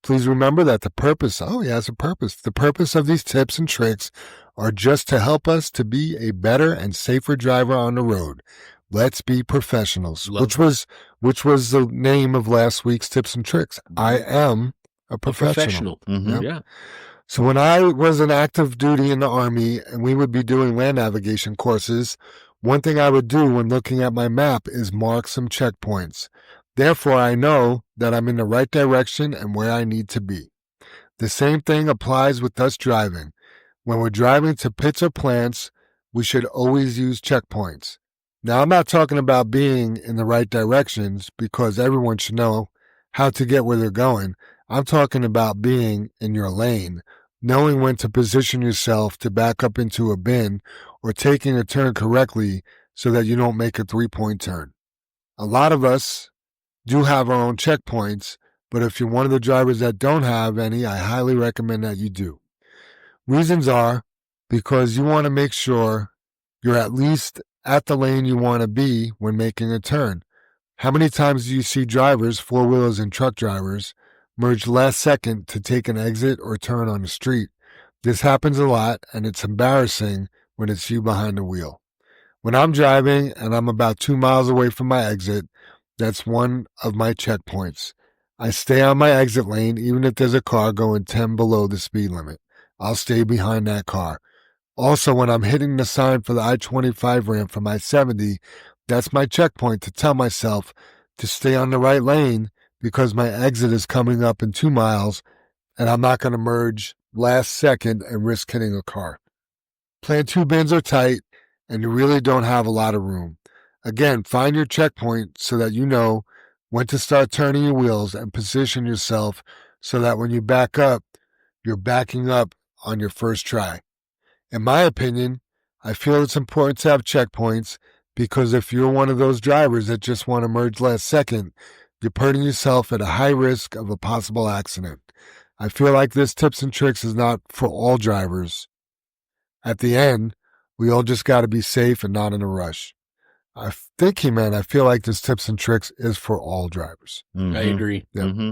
Please remember that the purpose of these tips and tricks are just to help us to be a better and safer driver on the road. Let's be professionals, which was the name of last week's tips and tricks. I am a professional. Mm-hmm. Yep. Yeah. So when I was in active duty in the Army and we would be doing land navigation courses, one thing I would do when looking at my map is mark some checkpoints. Therefore, I know that I'm in the right direction and where I need to be. The same thing applies with us driving. When we're driving to pits or plants, we should always use checkpoints. Now, I'm not talking about being in the right directions, because everyone should know how to get where they're going. I'm talking about being in your lane, knowing when to position yourself to back up into a bin, or taking a turn correctly so that you don't make a 3-point turn. A lot of us do have our own checkpoints, but if you're one of the drivers that don't have any, I highly recommend that you do. Reasons are because you want to make sure you're at least at the lane you want to be when making a turn. How many times do you see drivers, four-wheelers and truck drivers, merge last second to take an exit or turn on the street? This happens a lot, and it's embarrassing when it's you behind the wheel. When I'm driving and I'm about 2 miles away from my exit, that's one of my checkpoints. I stay on my exit lane even if there's a car going 10 below the speed limit. I'll stay behind that car. Also, when I'm hitting the sign for the I-25 ramp from I-70, that's my checkpoint to tell myself to stay on the right lane because my exit is coming up in 2 miles and I'm not going to merge last second and risk hitting a car. Plan 2 bins are tight and you really don't have a lot of room. Again, find your checkpoint so that you know when to start turning your wheels and position yourself so that when you back up, you're backing up on your first try. In my opinion, I feel it's important to have checkpoints because if you're one of those drivers that just want to merge last second, you're putting yourself at a high risk of a possible accident. I feel like this tips and tricks is not for all drivers. At the end, we all just got to be safe and not in a rush. I feel like this tips and tricks is for all drivers. Mm-hmm. I agree. Yeah. Mm-hmm.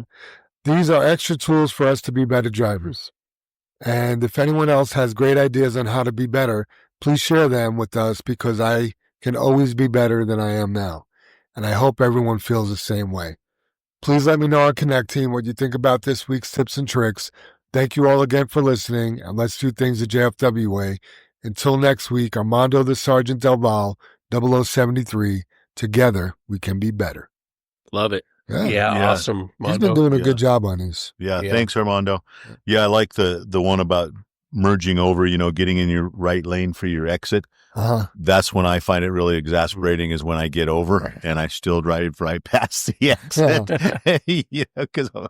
These are extra tools for us to be better drivers. And if anyone else has great ideas on how to be better, please share them with us because I can always be better than I am now. And I hope everyone feels the same way. Please let me know on Connect Team what you think about this week's tips and tricks. Thank you all again for listening, and let's do things the JFW way. Until next week, Armando the Sergeant Del Val, 0073. Together, we can be better. Love it. Yeah. Yeah, awesome. He's been Mondo. doing a Yeah. good job on these. Yeah, Yeah. thanks, Armando. Yeah, I like the one about merging over, getting in your right lane for your exit. Uh-huh. That's when I find it really exasperating is when I get over and I still drive right past the exit. Because I'm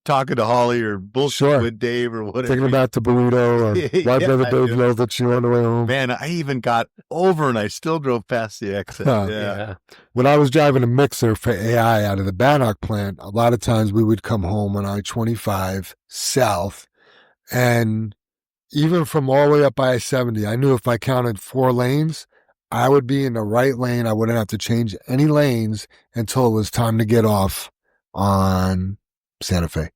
talking to Holly or bullshit Sure. with Dave or whatever. Thinking about the burrito or right Yeah, by the I baby do. knows that you on the way home. Man, I even got over and I still drove past the exit. Huh. Yeah. When I was driving a mixer for AI out of the Bannock plant, a lot of times we would come home on I-25 south, and even from all the way up I-70, I knew if I counted 4 lanes, I would be in the right lane. I wouldn't have to change any lanes until it was time to get off on Santa Fe.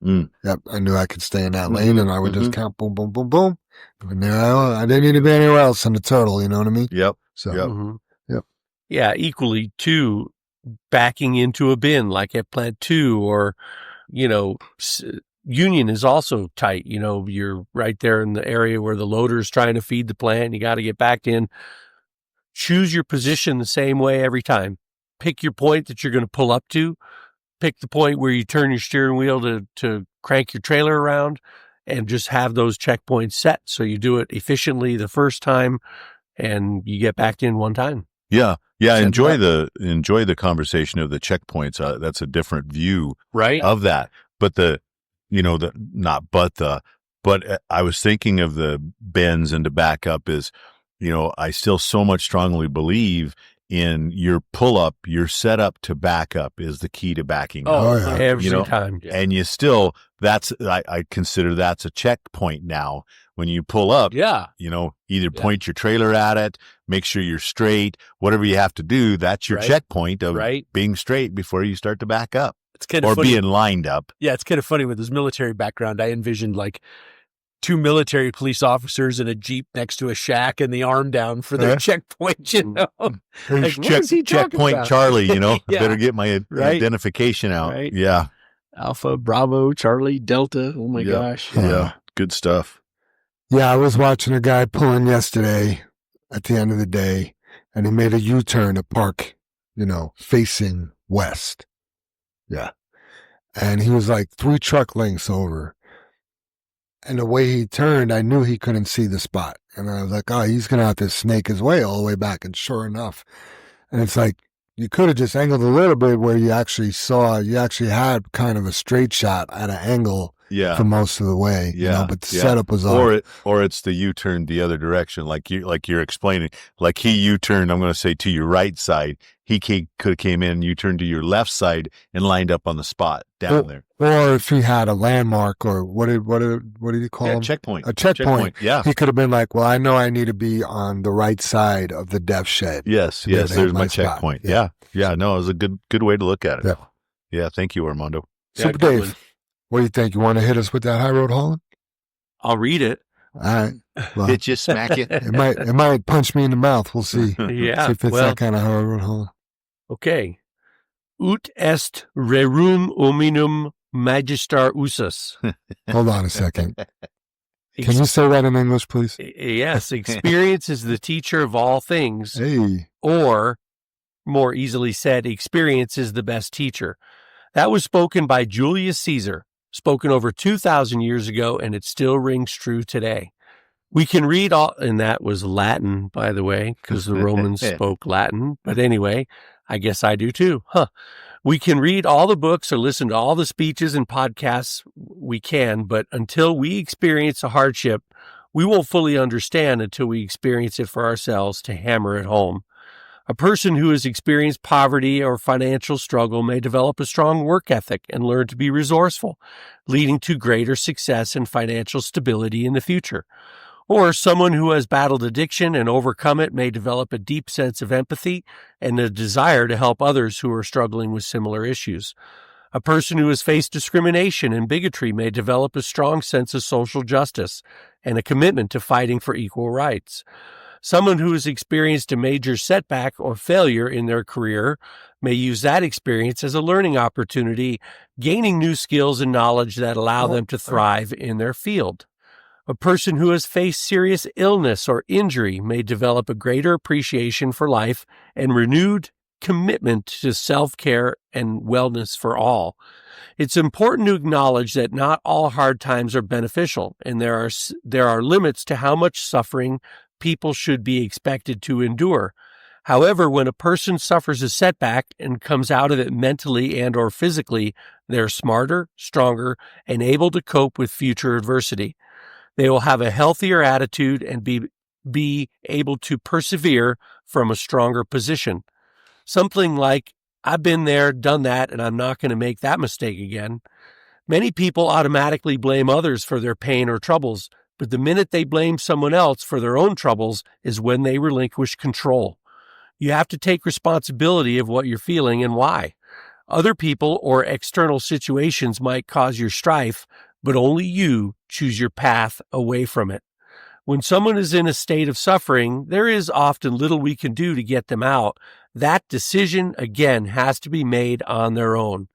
Mm. Yep, I knew I could stay in that lane, and I would just Mhm. count boom, boom, boom, boom. And there I didn't need to be anywhere else in the total, you know what I mean? Yep. So, Yep. Mhm. Yep. Yeah, equally too, backing into a bin like at Plant 2 or, union is also tight. You know, you're right there in the area where the loader is trying to feed the plant. You got to get back in. Choose your position the same way every time. Pick your point that you're going to pull up to. Pick the point where you turn your steering wheel to crank your trailer around, and just have those checkpoints set. So you do it efficiently the first time and you get back in one time. Yeah. Set Enjoy it the conversation of the checkpoints. That's a different view Right. of that. But but I was thinking of the bends and to back up is, I still so much strongly believe in your pull up, your setup to back up is the key to backing up. Oh, yeah. Every time. And you still, I consider that's a checkpoint now. When you pull up, Yeah. Either point your trailer at it, make sure you're straight, whatever you have to do, that's your Right. checkpoint of Right. being straight before you start to back up It's kind or of funny. being lined up. Yeah, it's kind of funny with his military background. I envisioned like 2 military police officers in a Jeep next to a shack and the arm down for their checkpoint, Like, what is he talking Checkpoint about? Charlie, Yeah. better get my Right. identification out. Right. Yeah. Alpha, Bravo, Charlie, Delta. Oh my Yeah. gosh. Yeah. Good stuff. Yeah, I was watching a guy pulling yesterday at the end of the day, and he made a U-turn to park, facing west. Yeah. And he was like 3 truck lengths over. And the way he turned, I knew he couldn't see the spot. And I was like, oh, he's going to have to snake his way all the way back. And sure enough. And it's like, you could have just angled a little bit where you actually had kind of a straight shot at an angle Yeah. for most of the way. Yeah, But the yeah. setup was off. Or it's the U-turn the other direction, like you're explaining. Like he U-turned, I'm going to say to your right side. He could have came in, U-turned to your left side and lined up on the spot down there. Or if he had a landmark, or what did you call him? Checkpoint. A checkpoint. Yeah. He could have been like, well, I know I need to be on the right side of the dev shed. Yes. to be able Yes. to hit There's my spot. checkpoint. Yeah. No, it was a good way to look at it. Yeah. Yeah. Thank you, Armando. Super good Dave, one. what do you think? You want to hit us with that high road hauling? I'll read it. All right. Well, Hit you, smack you. it might punch me in the mouth. We'll see. Yeah. See if it's Well, that kind of high road hauling. okay. Ut est rerum hominum magister usus. Hold on a second. Can you say that in English, please? Yes, experience is the teacher of all things, Hey. or more easily said, experience is the best teacher. That was spoken by Julius Caesar, spoken over 2,000 years ago, and it still rings true today. We can read all, and that was Latin, by the way, because the Romans spoke Latin. But anyway, I guess I do too. We can read all the books or listen to all the speeches and podcasts we can, but until we experience a hardship, we won't fully understand until we experience it for ourselves to hammer it home. A person who has experienced poverty or financial struggle may develop a strong work ethic and learn to be resourceful, leading to greater success and financial stability in the future. Or someone who has battled addiction and overcome it may develop a deep sense of empathy and a desire to help others who are struggling with similar issues. A person who has faced discrimination and bigotry may develop a strong sense of social justice and a commitment to fighting for equal rights. Someone who has experienced a major setback or failure in their career may use that experience as a learning opportunity, gaining new skills and knowledge that allow them to thrive in their field. A person who has faced serious illness or injury may develop a greater appreciation for life and renewed commitment to self-care and wellness for all. It's important to acknowledge that not all hard times are beneficial, and there are limits to how much suffering people should be expected to endure. However, when a person suffers a setback and comes out of it mentally and or physically, they're smarter, stronger, and able to cope with future adversity. They will have a healthier attitude and be able to persevere from a stronger position. Something like, I've been there, done that, and I'm not going to make that mistake again. Many people automatically blame others for their pain or troubles, but the minute they blame someone else for their own troubles is when they relinquish control. You have to take responsibility of what you're feeling and why. Other people or external situations might cause your strife, but only you choose your path away from it. When someone is in a state of suffering, there is often little we can do to get them out. That decision, again, has to be made on their own.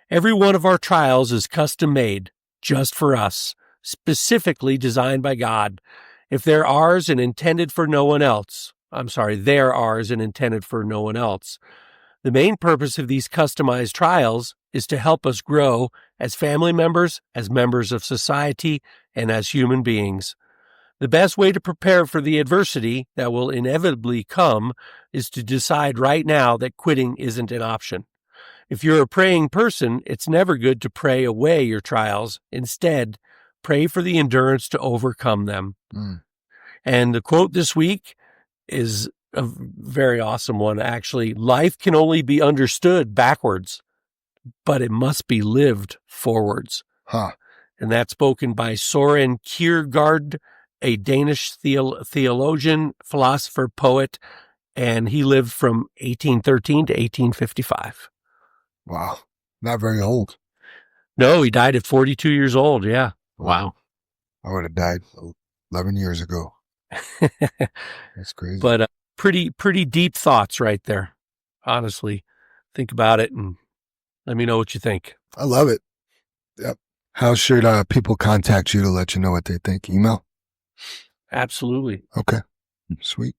Every one of our trials is custom made, just for us, specifically designed by God. If they're ours and intended for no one else, they're ours and intended for no one else. The main purpose of these customized trials is to help us grow as family members, as members of society, and as human beings. The best way to prepare for the adversity that will inevitably come is to decide right now that quitting isn't an option. If you're a praying person, it's never good to pray away your trials. Instead, pray for the endurance to overcome them. And the quote this week is a very awesome one, actually. Life can only be understood backwards, but it must be lived forwards. And that's spoken by Soren Kierkegaard, a Danish theologian, philosopher, poet, and he lived from 1813 to 1855. Wow. Not very old. No, he died at 42 years old. Yeah. Wow. I would have died 11 years ago. That's crazy. But pretty deep thoughts right there. Honestly, think about it and let me know what you think. I love it. Yep. How should people contact you to let you know what they think? Email? Absolutely. Okay. Sweet.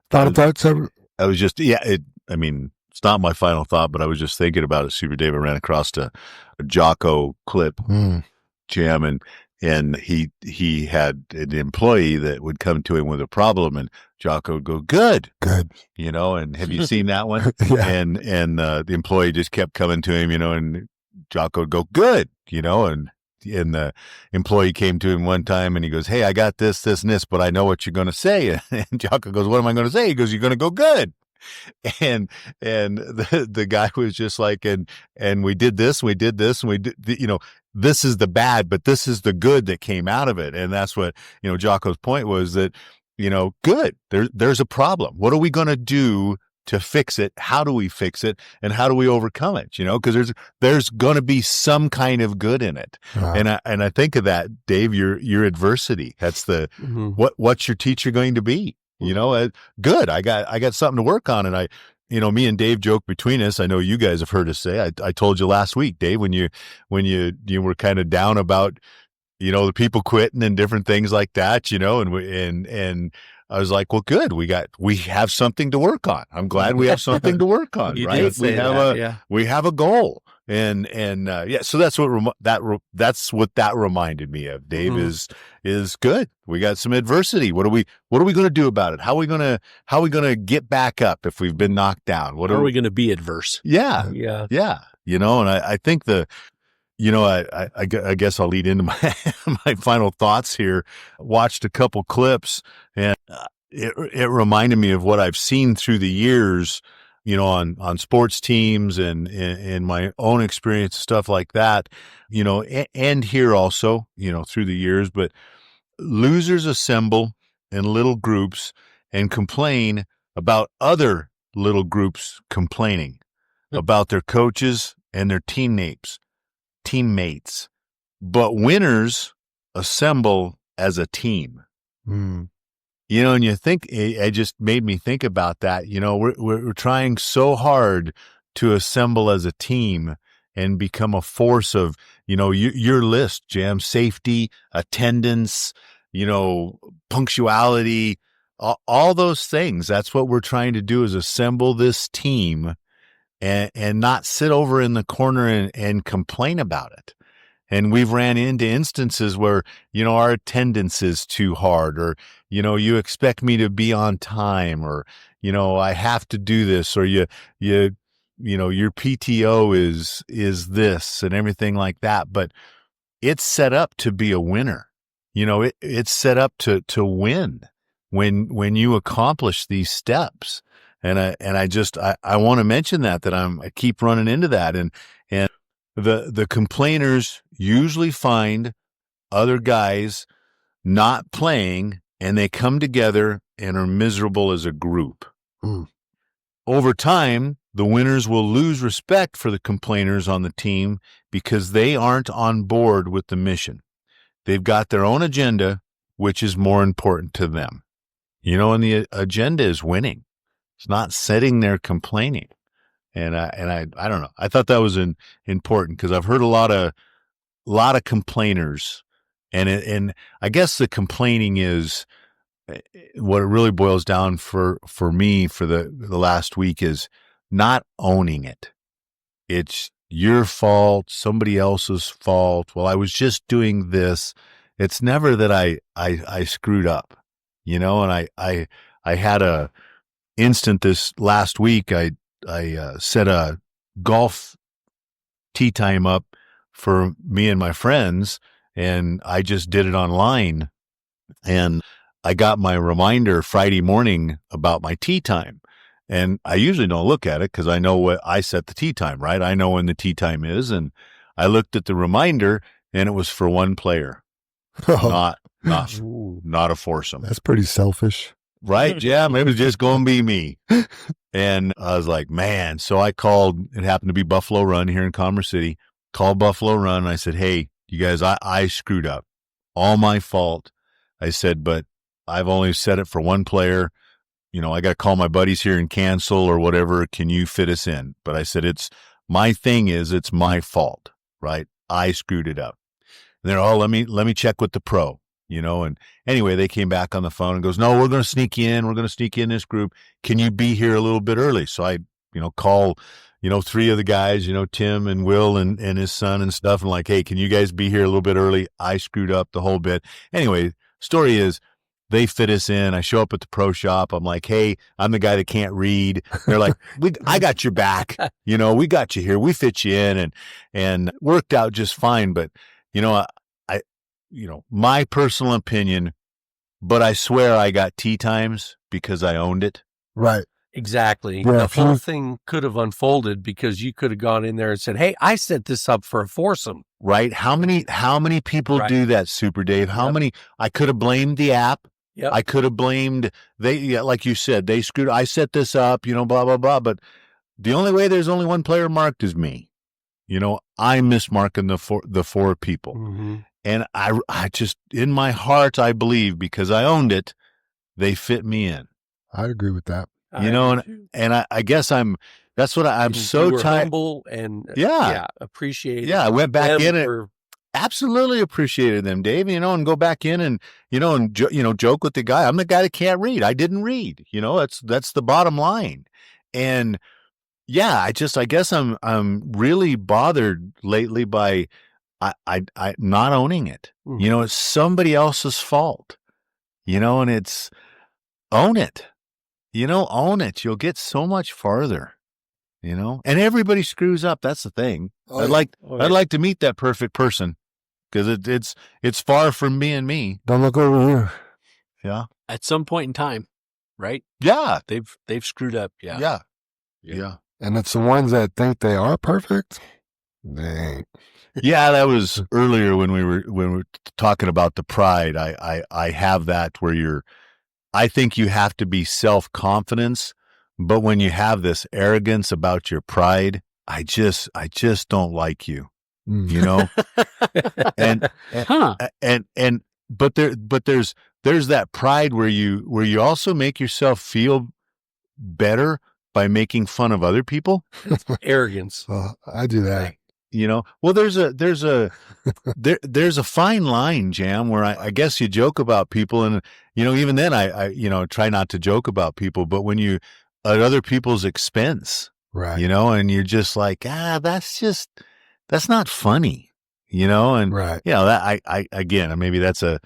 Final thoughts? I was just, it's not my final thought, but I was just thinking about it. Super Dave, I ran across a Jocko clip, Jam, and he had an employee that would come to him with a problem, and Jocko would go, good, and have you seen that one? Yeah. And the employee just kept coming to him, and Jocko would go, good, and the employee came to him one time and he goes, hey, I got this, and this, but I know what you're going to say. And Jocko goes, what am I going to say? He goes, you're going to go good. And the guy was just like, and we did this, and we did, this is the bad, but this is the good that came out of it. And that's what, Jocko's point was that, good, there's a problem. What are we going to do to fix it? How do we fix it? And how do we overcome it? Because there's going to be some kind of good in it. And I think of that, Dave, your adversity. That's what's your teacher going to be? Good. I got something to work on. And me and Dave joke between us. I know you guys have heard us say, I told you last week, Dave, when you were kind of down about, the people quitting and different things like that, and I was like, well, good. We have something to work on. I'm glad we have something to work on, right? We have a goal. So that's what that reminded me of, Dave, is good. We got some adversity. What are we going to do about it? How are we going to get back up if we've been knocked down? How are we going to be adverse? Yeah. And I think I guess I'll lead into my final thoughts here. Watched a couple clips, and it reminded me of what I've seen through the years, on sports teams and in my own experience, stuff like that, and here also, through the years. But losers assemble in little groups and complain about other little groups complaining about their coaches and their teammates. But winners assemble as a team. And you think, it just made me think about that. We're trying so hard to assemble as a team and become a force of, your list, Jam, safety, attendance, punctuality, all those things. That's what we're trying to do, is assemble this team and not sit over in the corner and complain about it. And we've ran into instances where, our attendance is too hard, or, you expect me to be on time, or, I have to do this, or your PTO is this and everything like that. But it's set up to be a winner. It's set up to win when you accomplish these steps. And I want to mention that I keep running into that. And the complainers usually find other guys not playing, and they come together and are miserable as a group. Over time, the winners will lose respect for the complainers on the team because they aren't on board with the mission. They've got their own agenda, which is more important to them. And the agenda is winning. It's not sitting there complaining. And I don't know. I thought that was important, because I've heard a lot of lot of complainers, and I guess the complaining is what it really boils down for me for the last week is not owning it. It's your fault, somebody else's fault. Well, I was just doing this. It's never that I screwed up, and I had a instant this last week. I set a golf tee time up for me and my friends, and I just did it online, and I got my reminder Friday morning about my tee time. And I usually don't look at it because I know what I set the tee time, right? I know when the tee time is. And I looked at the reminder and it was for one player, not a foursome. That's pretty selfish. Right? Yeah. It was just going to be me. And I was like, man. So I called, it happened to be Buffalo Run here in Commerce City, called Buffalo Run. And I said, hey, you guys, I screwed up. All my fault. I said, but I've only set it for one player. I got to call my buddies here and cancel or whatever. Can you fit us in? But I said, it's my fault, right? I screwed it up. And they're all, let me check with the pro, and anyway, they came back on the phone and goes, no, we're going to sneak in. We're going to sneak in this group. Can you be here a little bit early? So I, call, three of the guys, Tim and Will and his son and stuff. And like, hey, can you guys be here a little bit early? I screwed up the whole bit. Anyway, story is, they fit us in. I show up at the pro shop. I'm like, hey, I'm the guy that can't read. They're like, I got your back. We got you here. We fit you in and worked out just fine. But, I my personal opinion, but I swear I got tee times because I owned it. Right. Exactly. Yeah, the whole thing could have unfolded because you could have gone in there and said, hey, I set this up for a foursome. Right. How many people do that, Super Dave? How many? I could have blamed the app. Yep. I could have blamed like you said, they screwed. I set this up, blah, blah, blah. But the only way there's only one player marked is me. I'm mismarking the four people. Mm-hmm. And I just, in my heart, I believe because I owned it, they fit me in. I agree with that. And I guess that's what I'm so tired. Humble and appreciate. Yeah. I went back in and absolutely appreciated them, Dave, and go back in and, joke with the guy. I'm the guy that can't read. I didn't read, that's the bottom line. And yeah, I guess I'm really bothered lately by, I not owning it. Mm-hmm. It's somebody else's fault, and it's own it, own it. You'll get so much farther, and everybody screws up. That's the thing. I'd like to meet that perfect person. Because it's far from being me. Don't look over here. Yeah. At some point in time, right? Yeah. They've screwed up. Yeah. Yeah. And it's the ones that think they are perfect. They ain't. Yeah, that was earlier when we were talking about the pride. I have that where I think you have to be self-confidence, but when you have this arrogance about your pride, I just don't like you. But there's that pride where you also make yourself feel better by making fun of other people. Arrogance. I do that. Well, there's a fine line, Jam, where I guess you joke about people, and even then I try not to joke about people, but when you at other people's expense, right? And you're just like, that's not funny, and right. That I again, maybe that's an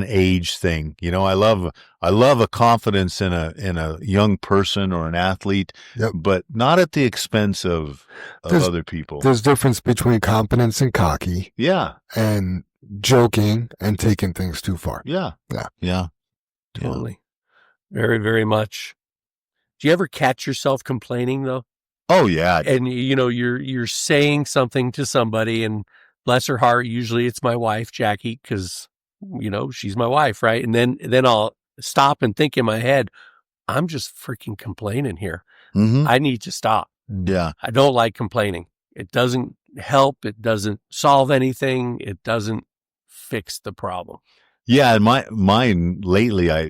age thing. I love a confidence in a young person or an athlete, yep. but not at the expense of other people. There's difference between confidence and cocky. Yeah. And joking and taking things too far. Yeah. Totally. Very, very much. Do you ever catch yourself complaining though? Oh yeah. And you're saying something to somebody, and bless her heart, usually it's my wife, Jackie, because she's my wife, right? And then I'll stop and think in my head, I'm just freaking complaining here. Mm-hmm. I need to stop. Yeah. I don't like complaining. It doesn't help. It doesn't solve anything. It doesn't fix the problem. Yeah, and mine lately, I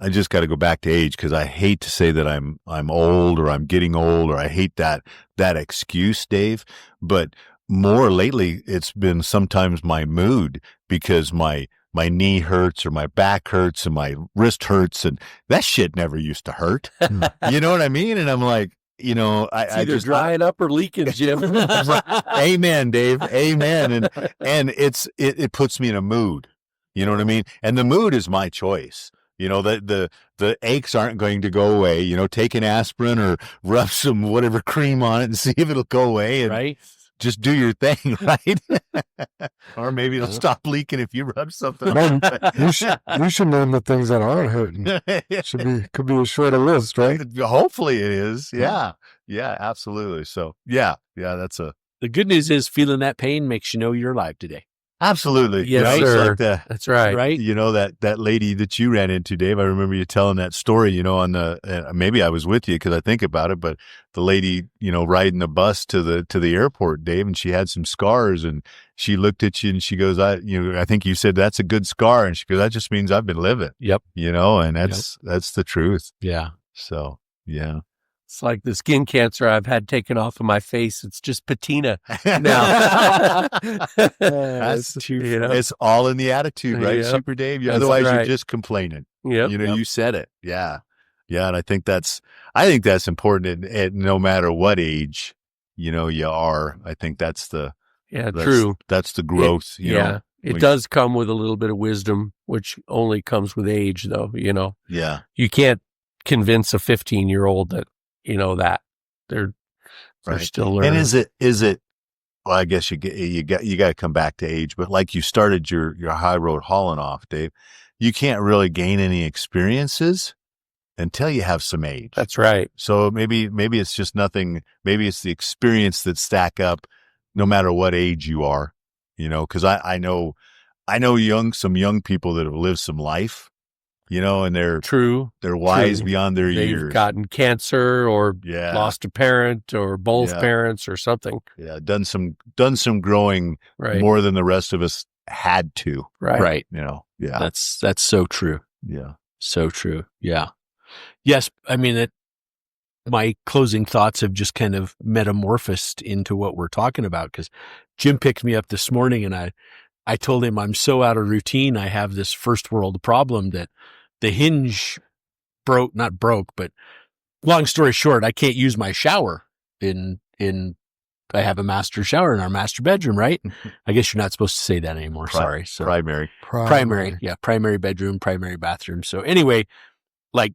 just got to go back to age because I hate to say that I'm old or I'm getting old or I hate that excuse, Dave. But more lately, it's been sometimes my mood because my knee hurts or my back hurts and my wrist hurts, and that shit never used to hurt. You know what I mean? And I'm like, It's I either just drying up or leaking, Jim. Amen, Dave. Amen. And it puts me in a mood. You know what I mean? And the mood is my choice. The aches aren't going to go away. Take an aspirin or rub some whatever cream on it and see if it'll go away. And Right? just do your thing, right? Or maybe it'll stop leaking if you rub something on Man, you should name the things that aren't hurting. Could be a shorter list, right? Hopefully it is. Yeah. Yeah, absolutely. So yeah, that's The good news is feeling that pain makes you know you're alive today. absolutely. Yes, It's sir. like That's right. Right? that lady that you ran into, Dave. I remember you telling that story, on the, maybe I was with you because I think about it, but the lady, riding the bus to the airport, Dave, and she had some scars, and she looked at you and she goes, I think you said that's a good scar. And she goes, that just means I've been living, Yep. and that's the truth. Yeah. So, yeah. It's like the skin cancer I've had taken off of my face. It's just patina now. That's You know? It's all in the attitude, right, Yep. Super Dave? That's Otherwise, right. you're just complaining. Yep. You said it. Yeah. Yeah. And I think that's important at no matter what age, you are. I think that's True. That's the growth. It does come with a little bit of wisdom, which only comes with age, though. Yeah. You can't convince a 15-year-old that, that they're Right. still learning. And is it, well, I guess you got to come back to age, but like you started your high road hauling off, Dave, you can't really gain any experiences until you have some age. That's right. So maybe it's just nothing. Maybe it's the experience that stack up no matter what age you are, cause I know some young people that have lived some life, and they're wise beyond their They've years. gotten cancer or Yeah. lost a parent or both Yeah. parents or something. Yeah. Done some growing Right. more than the rest of us had to, Right. Right. Yeah. That's so true. Yeah. So true. Yeah. Yes. I mean, my closing thoughts have just kind of metamorphosed into what we're talking about, because Jim picked me up this morning and I told him I'm so out of routine. I have this first world problem that the hinge not broke, but long story short, I can't use my shower I have a master shower in our master bedroom, right? I guess you're not supposed to say that anymore. Sorry. So Primary. primary. Yeah. Primary bedroom, primary bathroom. So anyway, like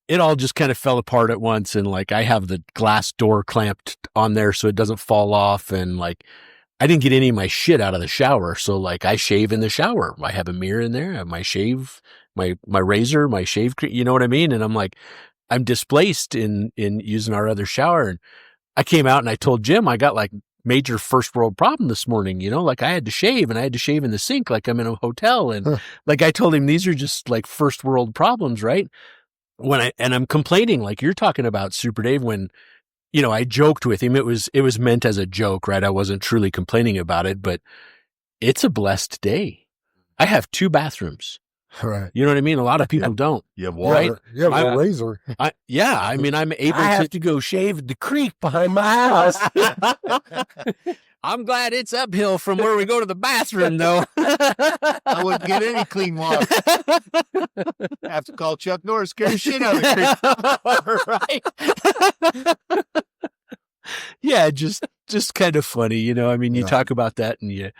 it all just kind of fell apart at once. And like, I have the glass door clamped on there so it doesn't fall off. And like, I didn't get any of my shit out of the shower. So like, I shave in the shower. I have a mirror in there. I have my shave, my razor, my shave cream, you know what I mean? And I'm like, I'm displaced in using our other shower. And I came out and I told Jim, I got like major first world problem this morning, like I had to shave and I had to shave in the sink, like I'm in a hotel. And like, I told him, these are just like first world problems, right? And I'm complaining, like you're talking about, Super Dave, when, I joked with him, it was meant as a joke, right? I wasn't truly complaining about it, but it's a blessed day. I have 2 bathrooms. Right. You know what I mean? A lot of people don't. You have water. Right? You have I- a razor. I mean, I'm able I to. have to go shave at the creek behind my house. I'm glad it's uphill from where we go to the bathroom, though. I wouldn't get any clean water. I have to call Chuck Norris, scare the shit out of the creek. Right? Yeah, just kind of funny, I mean, you Yeah. talk about that, and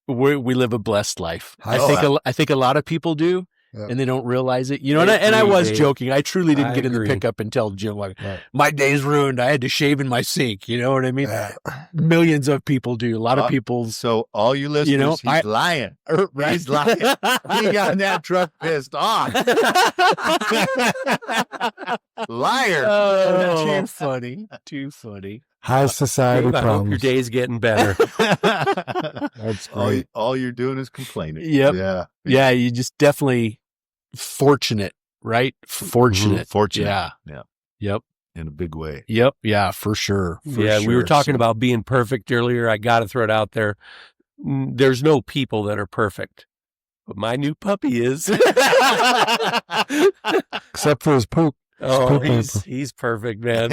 we live a blessed life. I Oh, think a lot of people do, Yeah. and they don't realize it. And I I was agree, joking. I truly didn't I get in the agree. pickup and tell Jim, like, Right. my day's ruined. I had to shave in my sink. You know what I mean? Yeah. Millions of people do. A lot of people, So all you listeners, he's lying. right? He's lying. He got in that truck pissed off. Liar. Oh, too funny. Too funny. High society I hope your problems. day's getting better. That's great. all you're doing is complaining. Yep. Yeah. Yeah, you just definitely fortunate, right? Fortunate. Fortunate. Yeah. Yeah. Yep. In a big way. Yep. Yeah, for sure. For We were sure. talking about being perfect earlier. I got to throw it out there. There's no people that are perfect, but my new puppy is. Except for his poop. Oh, Scoop he's perfect, man.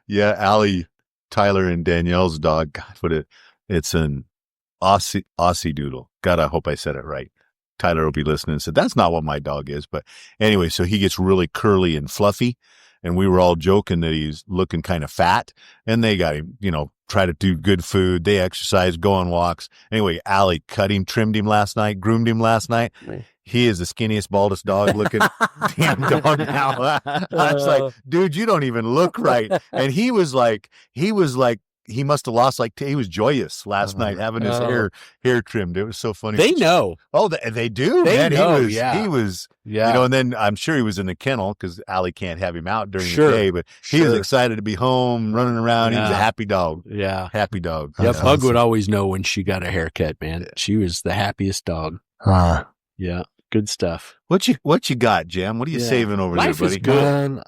Yeah, Allie, Tyler, and Danielle's dog. God, it's an Aussie Doodle. God, I hope I said it right. Tyler will be listening and said, that's not what my dog is. But anyway, so he gets really curly and fluffy. And we were all joking that he's looking kind of fat. And they got him, try to do good food. They exercise, go on walks. Anyway, Allie cut him, trimmed him last night, groomed him last night. He is the skinniest, baldest dog looking damn dog now. I was like, dude, you don't even look right. And he was like, he must have lost he was joyous last night having his hair trimmed. It was so funny. They know. Oh, they do? They man. know, He was, and then I'm sure he was in the kennel because Allie can't have him out during the day, but he was excited to be home, running around. He was a happy dog. Yeah. Happy dog. Yeah, Pug would always know when she got a haircut, man. She was the happiest dog. Yeah. Good stuff. What you got, Jam? What are you saving over Life there, is buddy? good.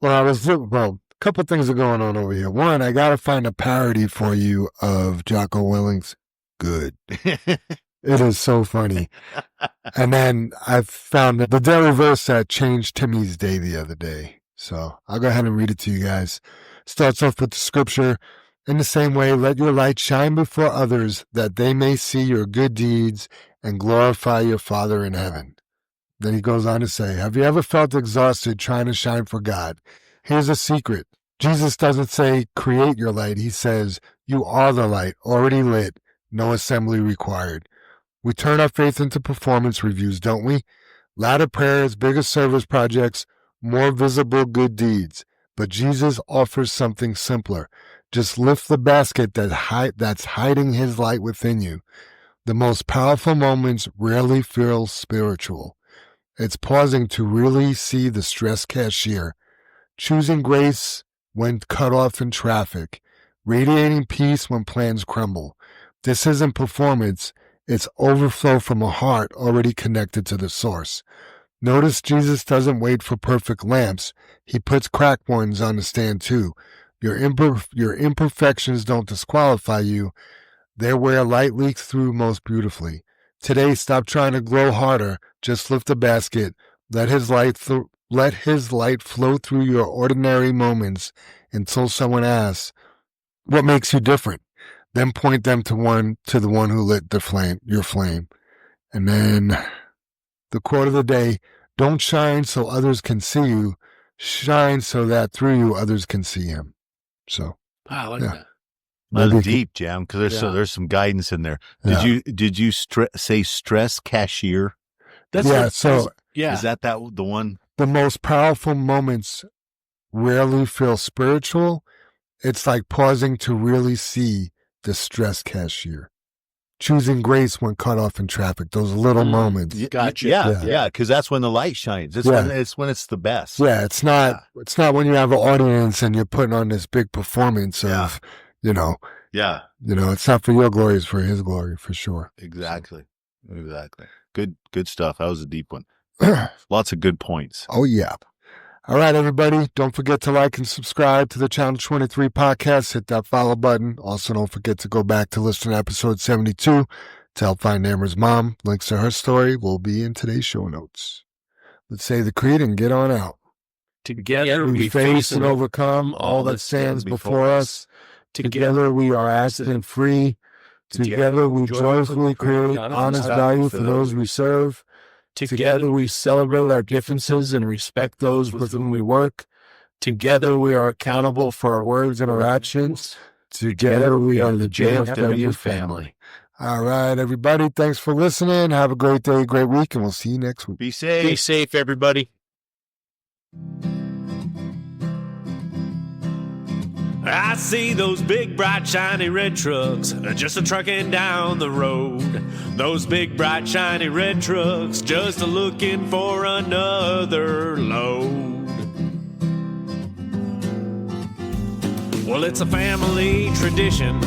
Well, a couple things are going on over here. One, I got to find a parody for you of Jocko Willing's Good. It is so funny. And then I found the daily verse that changed Timmy's day the other day. So I'll go ahead and read it to you guys. Starts off with the scripture. In the same way, let your light shine before others that they may see your good deeds and glorify your Father in heaven. Then he goes on to say, have you ever felt exhausted trying to shine for God? Here's a secret. Jesus doesn't say, create your light. He says, you are the light, already lit, no assembly required. We turn our faith into performance reviews, don't we? Louder prayers, bigger service projects, more visible good deeds. But Jesus offers something simpler. Just lift the basket that's hiding his light within you. The most powerful moments rarely feel spiritual. It's pausing to really see the stressed cashier, choosing grace when cut off in traffic, radiating peace when plans crumble. This isn't performance, it's overflow from a heart already connected to the source. Notice Jesus doesn't wait for perfect lamps. He puts cracked ones on the stand too. Your imperfections don't disqualify you. They're where light leaks through most beautifully. Today, stop trying to glow harder. Just lift the basket. Let his light flow through your ordinary moments until someone asks, what makes you different? Then point them to the one who lit your flame. And then the quote of the day, don't shine so others can see you. Shine so that through you others can see him. So, I like that. That's deep, Jam, because there's some guidance in there. Did you say stress cashier? Is that the one? The most powerful moments rarely feel spiritual. It's like pausing to really see the stress cashier. Choosing grace when cut off in traffic. Those little moments. Gotcha. Yeah, because that's when the light shines. It's when it's the best. Yeah, it's not when you have an audience and you're putting on this big performance of, it's not for your glory, it's for his glory, for sure. Exactly. Good stuff. That was a deep one. Lots of good points. Oh, yeah. All right, everybody. Don't forget to like and subscribe to the Channel 23 podcast. Hit that follow button. Also, don't forget to go back to listen to episode 72 to help find Amber's mom. Links to her story will be in today's show notes. Let's say the creed and get on out. Together We face and overcome all that stands before us. Together we are acid and free. Together we joyfully create honest value for those we serve. Together we celebrate our differences and respect those with whom we work. Together we are accountable for our words and our actions. Together we are the JFW family. All right, everybody. Thanks for listening. Have a great day, great week, and we'll see you next week. Be safe. Be safe, everybody. I see those big, bright, shiny red trucks just a-trucking down the road. Those big, bright, shiny red trucks just a-looking for another load. Well, it's a family tradition,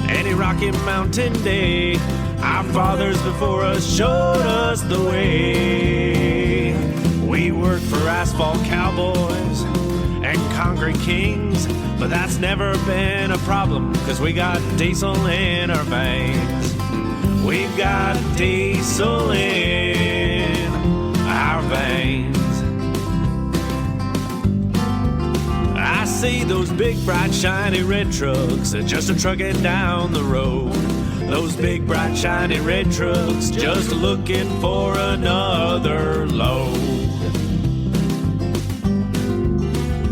any Rocky Mountain day. Our fathers before us showed us the way. We work for asphalt cowboys and concrete kings, but that's never been a problem, 'cause we got diesel in our veins. We've got diesel in our veins. see those big, bright, shiny red trucks just a-trucking down the road. Those big, bright, shiny red trucks just looking for another load.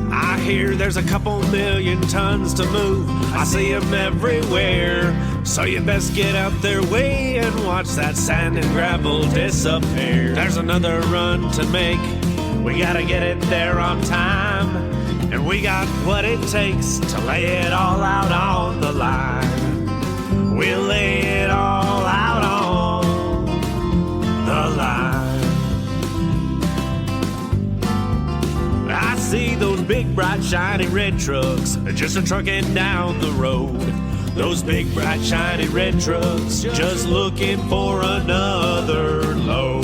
I hear there's a couple million tons to move. I see them everywhere. So you best get out their way and watch that sand and gravel disappear. There's another run to make. We gotta get it there on time. And we got what it takes to lay it all out on the line. We'll lay it all out on the line. I see those big, bright, shiny red trucks just a-trucking down the road. Those big, bright, shiny red trucks just looking for another load.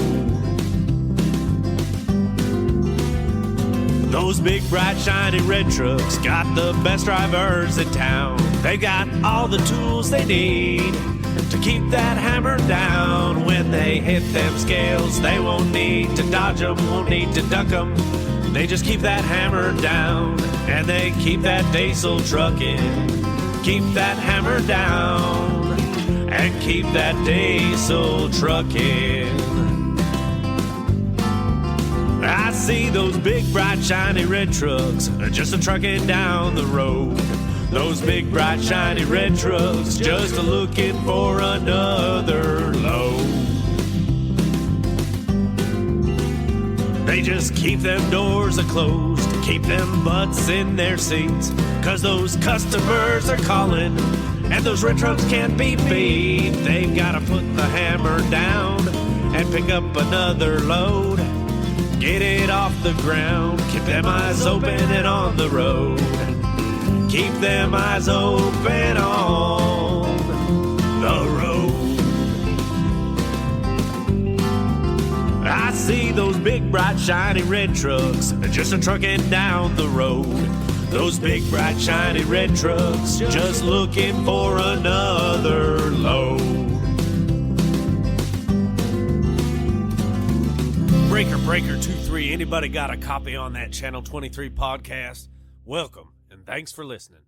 Those big, bright, shiny red trucks got the best drivers in town. They got all the tools they need to keep that hammer down. When they hit them scales, they won't need to dodge them, won't need to duck them. They just keep that hammer down, and they keep that diesel trucking. Keep that hammer down, and keep that diesel trucking. I see those big, bright, shiny red trucks just a-trucking down the road. Those big, bright, shiny red trucks just a-looking for another load. They just keep them doors a-closed, keep them butts in their seats, 'cause those customers are calling, and those red trucks can't be beat. They've gotta put the hammer down and pick up another load. Get it off the ground, keep them eyes open and on the road. Keep them eyes open on the road. I see those big, bright, shiny red trucks just a-trucking down the road. Those big, bright, shiny red trucks just looking for another load. Breaker 23, anybody got a copy on that Channel 23 podcast? Welcome, and thanks for listening.